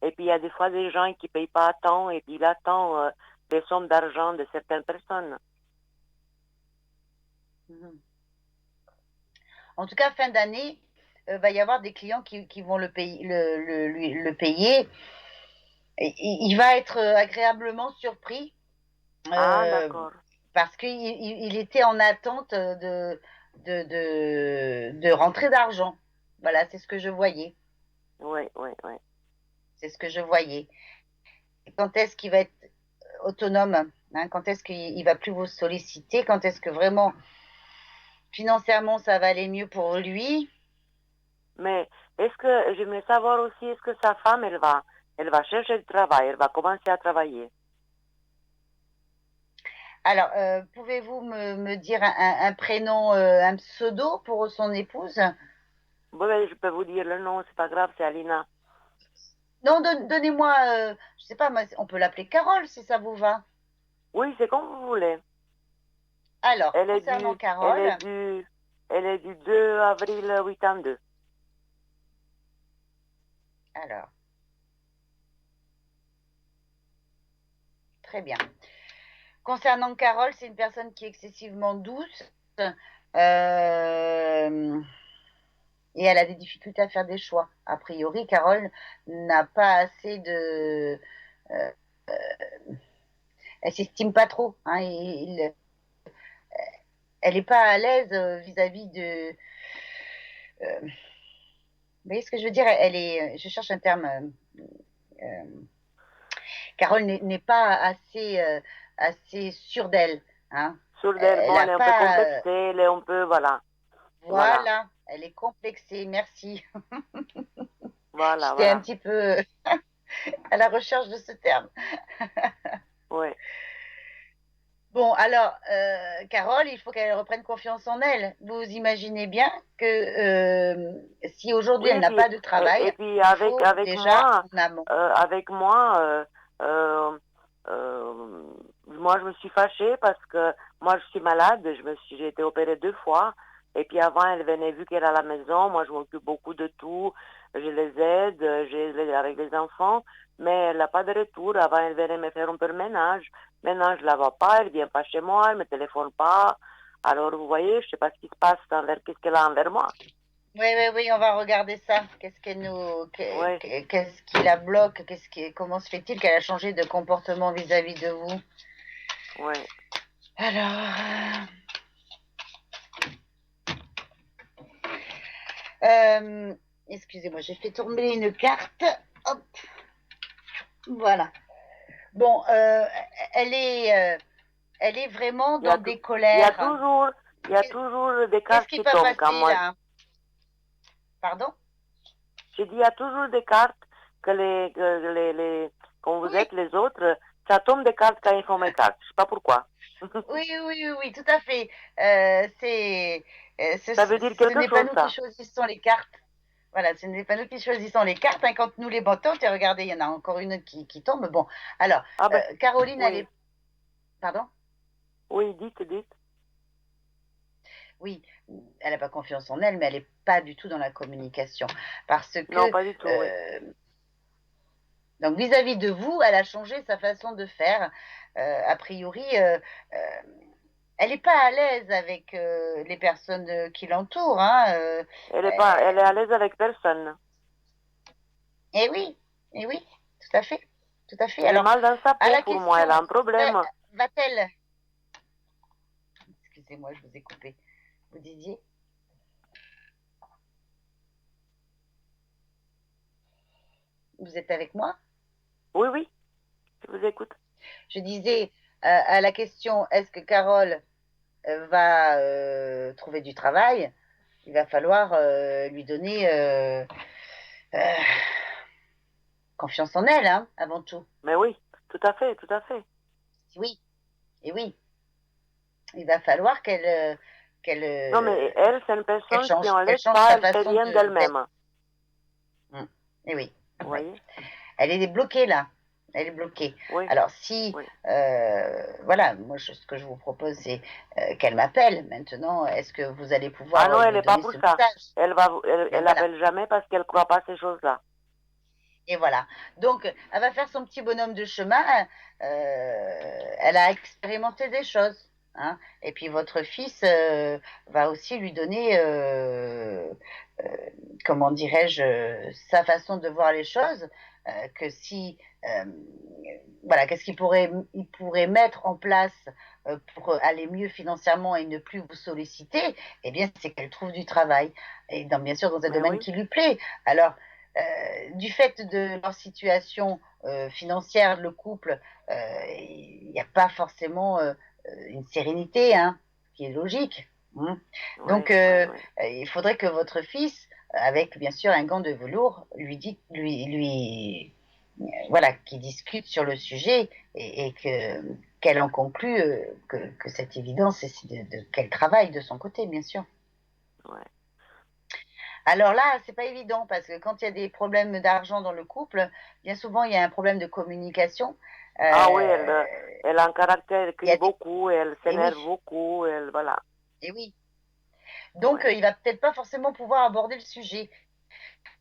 et puis il y a des fois des gens qui payent pas à temps, et puis il attend des sommes d'argent de certaines personnes. Mhm. En tout cas, fin d'année, va y avoir des clients qui vont le payer, le payer. Et il va être agréablement surpris Ah, euh, d'accord. parce qu'il il était en attente de rentrée d'argent. Voilà, c'est ce que je voyais. Oui, oui, oui. C'est ce que je voyais. Quand est-ce qu'il va être autonome, hein, quand est-ce qu'il va plus vous solliciter, quand est-ce que vraiment financièrement ça va aller mieux pour lui. Mais est-ce que j'aimerais savoir aussi, est-ce que sa femme, elle va chercher du travail, elle va commencer à travailler? Alors, pouvez-vous me dire un prénom, un pseudo pour son épouse? Bon, ben, je peux vous dire le nom, c'est pas grave, c'est Alina. Non, donnez-moi, je sais pas, moi, on peut l'appeler Carole si ça vous va. Oui, c'est comme vous voulez. Alors, Elle est concernant du, elle est Carole, du, elle est du 2 avril 82. alors, très bien. Concernant Carole, c'est une personne qui est excessivement douce. Euh, et elle a des difficultés à faire des choix. A priori, Carole n'a pas assez de... euh, elle s'estime pas trop. Hein, elle n'est pas à l'aise vis-à-vis de... vous voyez ce que je veux dire? Elle est... Je cherche un terme. Euh, Carole n'est pas assez sûre d'elle. Hein. Sur d'elle, Elle bon, n'a elle est un peu pas... complexée, elle est un peu, voilà, voilà, voilà, elle est complexée. Merci. voilà, J'étais un voilà. petit peu à la recherche de ce terme. Ouais. Bon, alors, Carole, il faut qu'elle reprenne confiance en elle. Vous imaginez bien que si aujourd'hui Oui, elle n'a pas de et travail, puis il faut déjà en amont. avec moi, euh, euh, moi je me suis fâchée parce que moi je suis malade, j'ai été opérée 2 fois, et puis avant elle venait, vu qu'elle est à la maison, moi je m'occupe beaucoup de tout, je les aide, je les aide avec les enfants, mais elle n'a pas de retour. Avant elle venait me faire un peu le ménage, maintenant je la vois pas, elle vient pas chez moi, elle me téléphone pas, alors vous voyez, je sais pas ce qui se passe qu'est-ce qu'elle a envers moi. Oui, oui, oui, on va regarder ça. Oui. Qu'est-ce qui la bloque? Comment se fait-il qu'elle a changé de comportement vis-à-vis de vous? Oui. Alors, excusez-moi, j'ai fait tomber une carte. Hop, voilà. Bon, elle est vraiment Il y a, dans tou- des colères. il y a toujours des Qu'est-ce cartes qui qui peut tombent quand passer moi. là? Pardon? Je dis, il y a toujours des cartes quand vous Oui, êtes les autres, ça tombe des cartes quand ils font mes cartes. Je sais pas pourquoi. oui, oui, oui, oui, tout à fait. Ça veut dire Ce quelque n'est pas chose, nous qui ça. choisissons les cartes. Voilà, ce n'est pas nous qui choisissons les cartes. Hein, quand nous les battons, et regardez, il y en a encore une qui tombe. Bon, alors, Ah ben, Caroline, elle oui, est... Pardon? oui, dites. Oui, elle n'a pas confiance en elle, mais elle n'est pas du tout dans la communication. Parce Non, que, pas du tout, oui. euh, donc vis-à-vis de vous, elle a changé sa façon de faire. A priori, euh, elle n'est pas à l'aise avec les personnes qui l'entourent. Hein, Elle est à l'aise avec personne. et oui, et oui, tout à fait, tout à fait. Elle est Alors, mal dans sa à peau la pour moi, question, elle a un problème. va-t-elle... Excusez-moi, je vous ai coupé. Vous disiez? Vous êtes avec moi? Oui, oui, je vous écoute. Je disais à la question, est-ce que Carole va trouver du travail? Il va falloir lui donner euh, confiance en elle, hein, avant tout. Mais oui, tout à fait, tout à fait. Oui, et oui, il va falloir qu'elle Non, mais elle, c'est une personne, si on qu'elle laisse change pas, sa elle fait façon rien d'être. d'elle-même. Mm. Et oui, Vous oui. voyez? Elle est bloquée là. Elle est bloquée. Oui, Alors si, oui. voilà, moi ce que je vous propose, c'est qu'elle m'appelle maintenant. Est-ce que vous allez Ah pouvoir non, elle me n'est pas donner pour ce ça. message? Et Elle voilà. appelle jamais parce qu'elle croit pas à ces choses-là. Et voilà. Donc, elle va faire son petit bonhomme de chemin. Elle a expérimenté des choses. Hein. Et puis, votre fils va aussi lui donner, euh, comment dirais-je, sa façon de voir les choses. Que si, euh, voilà, qu'est-ce il pourrait mettre en place pour aller mieux financièrement et ne plus vous solliciter? Eh bien, c'est qu'elle trouve du travail. Et bien sûr, dans un Mais domaine oui, qui lui plaît. Alors, du fait de leur situation financière, le couple, il n'y a pas forcément une sérénité, hein, ce qui est logique. Hein. Donc, oui. il faudrait que votre fils, avec bien sûr un gant de velours, voilà, qui discute sur le sujet et qu'elle en conclut que cette évidence, c'est qu'elle travaille de son côté, bien sûr. Ouais. Alors là, c'est pas évident parce que quand il y a des problèmes d'argent dans le couple, bien souvent il y a un problème de communication. Ah oui, Euh, elle a un caractère, elle il y crie a des... beaucoup, elle Et oui, s'énerve beaucoup, elle, voilà. et oui. Donc Ouais. il va peut-être pas forcément pouvoir aborder le sujet.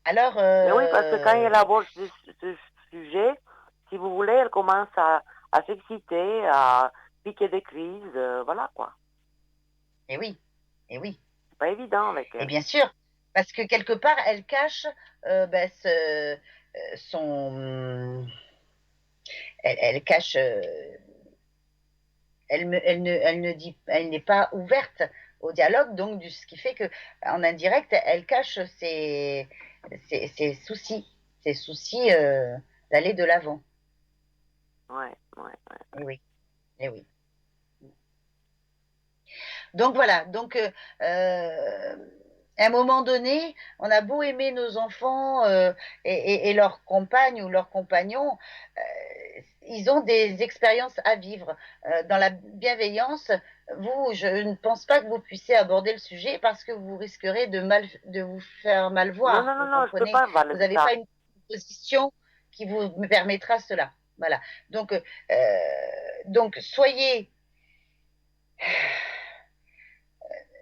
Alors, Mais oui, parce que quand elle aborde ce sujet, si vous voulez, elle commence à s'exciter, à piquer des crises, voilà quoi. Et oui, et oui. C'est pas évident avec Et elle. bien sûr, parce que quelque part, elle cache ben, son... Elle cache... elle ne dit, elle n'est pas ouverte au dialogue, donc ce qui fait que en indirect, elle cache ses soucis d'aller de l'avant. Ouais, ouais. Et oui, et oui. Donc voilà, donc à un moment donné, on a beau aimer nos enfants et leurs compagnes ou leurs compagnons, ils ont des expériences à vivre. Dans la bienveillance, vous, je ne pense pas que vous puissiez aborder le sujet parce que vous risquerez de vous faire mal Non, voir, non, non, vous non, je peux comprenez? pas parler Vous de n'avez ça. pas une position qui vous permettra cela. Voilà. Donc soyez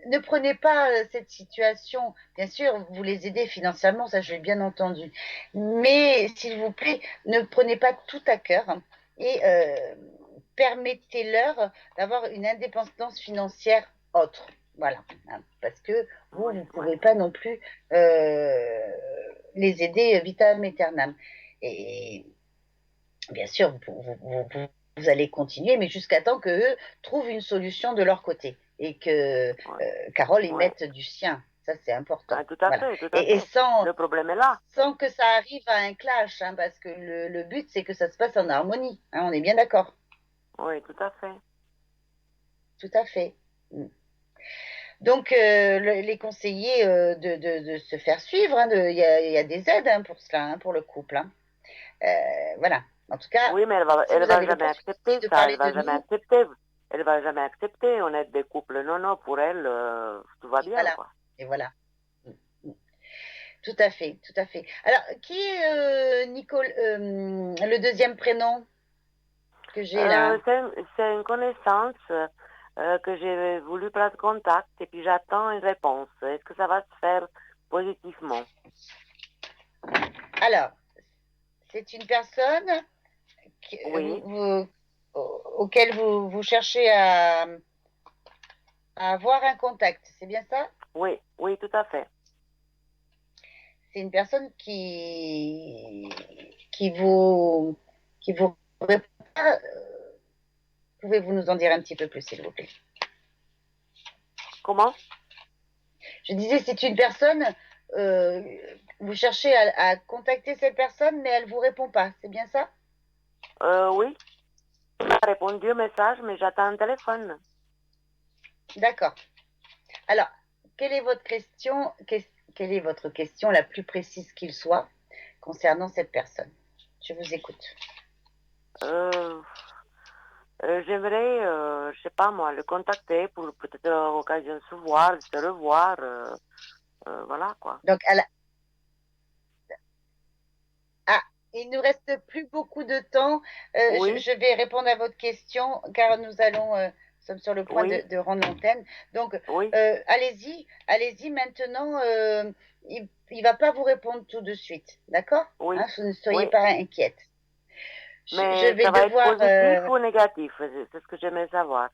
ne prenez pas cette situation. Bien sûr, vous les aidez financièrement, ça je l'ai bien entendu. Mais s'il vous plaît, ne prenez pas tout à cœur et permettez-leur d'avoir une indépendance financière autre. Voilà. Hein, parce que vous Oui, ne ouais. pouvez pas non plus les aider vitam aeternam. Et bien sûr, vous allez continuer, mais jusqu'à temps qu'eux trouvent une solution de leur côté et que Ouais, Carole y ouais. mette du sien. Ça, c'est important. Ah, tout à Voilà. fait, tout à Et fait. Le problème est là. sans que ça arrive à un clash, hein, parce que le but, c'est que ça se passe en harmonie. Hein, on est bien d'accord. Oui, tout à fait. Tout à fait. Mm. Donc, les conseillers de se faire suivre, hein, il y a des aides hein, pour cela, hein, pour le couple. Hein. Voilà. En tout cas, Oui, mais si elle vous va avez jamais l'opportunité accepter de ça. parler Elle va de jamais nous, accepter. Elle va jamais accepter. On est des couples. Non, non, pour elle, tout va et bien, voilà. quoi. Et voilà. Mm, mm. Tout à fait, tout à fait. Alors, qui est Nicole, le deuxième prénom que j'ai là? C'est une connaissance que j'ai voulu prendre contact et puis j'attends une réponse. Est-ce que ça va se faire positivement? Alors, c'est une personne Oui, auquel vous cherchez à avoir un contact. C'est bien ça? oui, oui, tout à fait. C'est une personne qui vous, qui vous répond. Pouvez-vous nous en dire un petit peu plus, s'il vous plaît? Comment? Je disais, c'est une personne, euh, vous cherchez à contacter cette personne, mais elle ne vous répond pas. C'est bien ça? Oui, elle m'a répondu au message, mais j'attends un téléphone. D'accord. Alors, quelle est votre question, quelle est votre question la plus précise qu'il soit concernant cette personne? Je vous écoute. Euh, J'aimerais, je sais pas moi, le contacter pour peut-être l'occasion de se voir, de se revoir. Voilà quoi. Donc, ah, il ne nous reste plus beaucoup de temps. Oui, Je vais répondre à votre question car sommes sur le point oui, de rendre l'antenne. Donc, oui, allez-y maintenant. Il ne va pas vous répondre tout de suite, d'accord? oui, Hein, ne soyez oui. pas inquiète. Je Mais vais ça va être devoir, positif ou négatif? C'est ce que j'aimerais savoir.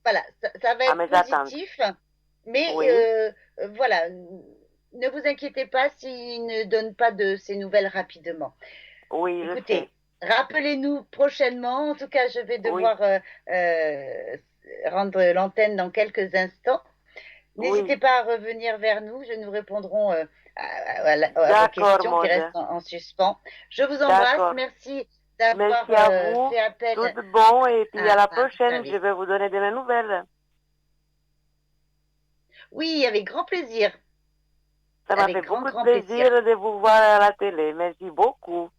voilà, ça va À être mes attentes. positif, mais Oui, voilà, ne vous inquiétez pas s'il ne donne pas de ces nouvelles rapidement. oui, je sais. Écoutez, rappelez-nous prochainement. En tout cas, je vais Oui, devoir euh, rendre l'antenne dans quelques instants. oui. N'hésitez pas à revenir vers nous. Nous répondrons à vos D'accord, questions qui Maude. restent en suspens. Je vous embrasse. D'accord. Merci d'avoir Merci à vous. fait Tout appel de bon et puis à la à ce prochaine, je service. vais vous donner de mes nouvelles. Oui, avec grand plaisir. Ça m'a Avec fait grand, beaucoup de grand plaisir. plaisir de vous voir à la télé. Merci beaucoup.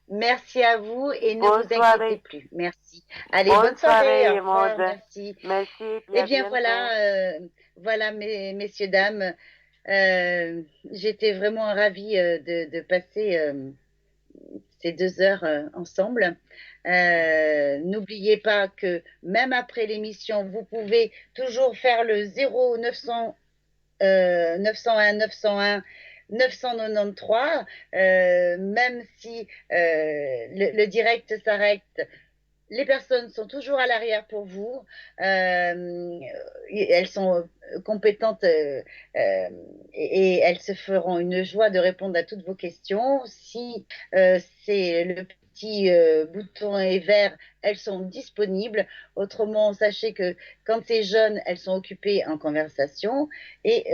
Merci à vous et ne Bonne vous inquiétez soirée. plus. Merci. Allez, Bonne bonne soirée. Au soirée, revoir. Maude. Merci. Merci et puis Eh à bien, bientôt. voilà, messieurs, dames. J'étais vraiment ravie de passer ces 2 heures ensemble. N'oubliez pas que même après l'émission, vous pouvez toujours faire le 0900 901 901 993, même si le direct s'arrête, les personnes sont toujours à l'arrière pour vous. Elles sont compétentes et elles se feront une joie de répondre à toutes vos questions. Si c'est le petit bouton est vert, elles sont disponibles. Autrement, sachez que quand c'est jaune, elles sont occupées en conversation et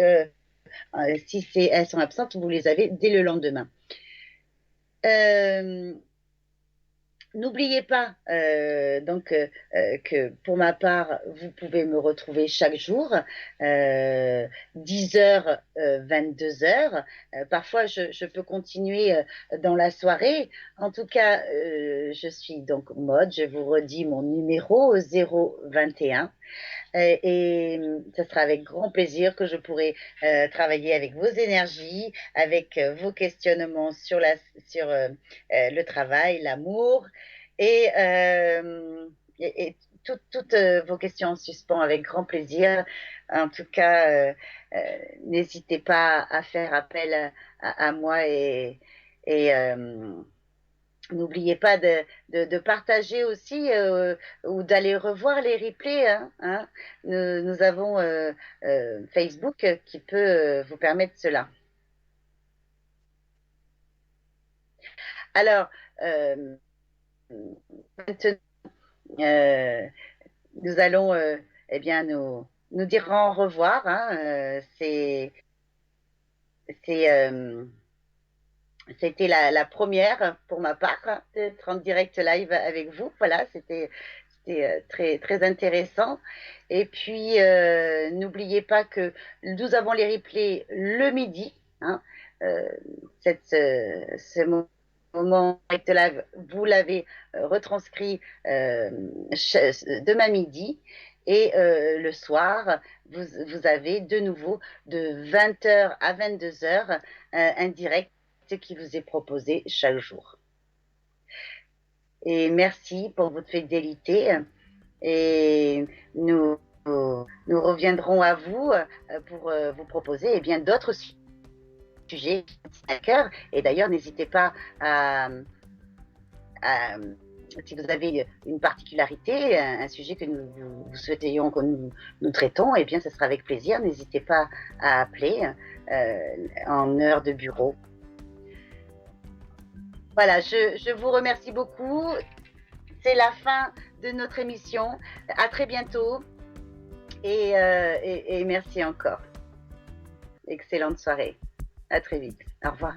si elles sont absentes, vous les avez dès le lendemain. N'oubliez pas que pour ma part, vous pouvez me retrouver chaque jour, 10h, 22h. Parfois, je peux continuer dans la soirée. En tout cas, je suis donc Maude. Je vous redis mon numéro 021. Et ce sera avec grand plaisir que je pourrai travailler avec vos énergies, avec vos questionnements sur le travail, l'amour et, et toutes vos questions en suspens avec grand plaisir. En tout cas, n'hésitez pas à faire appel à moi et n'oubliez pas de partager aussi ou d'aller revoir les replays. Hein. Nous avons Facebook qui peut vous permettre cela. Alors, maintenant, nous allons eh bien, nous dire au revoir. Hein. C'était la première pour ma part d'être en direct live avec vous. Voilà, c'était très, très intéressant. Et puis, n'oubliez pas que nous avons les replays le midi. Hein, ce moment direct live, vous l'avez retranscrit demain midi. Et le soir, vous avez de nouveau de 20h à 22h un direct qui vous est proposé chaque jour. Et merci pour votre fidélité et nous reviendrons à vous pour vous proposer eh bien d'autres sujets à cœur. Et d'ailleurs, n'hésitez pas à si vous avez une particularité, un sujet que nous souhaiterions que nous traitons, eh bien, ce sera avec plaisir. N'hésitez pas à appeler en heure de bureau. Voilà, je vous remercie beaucoup. C'est la fin de notre émission. À très bientôt et merci encore. Excellente soirée. À très vite. Au revoir.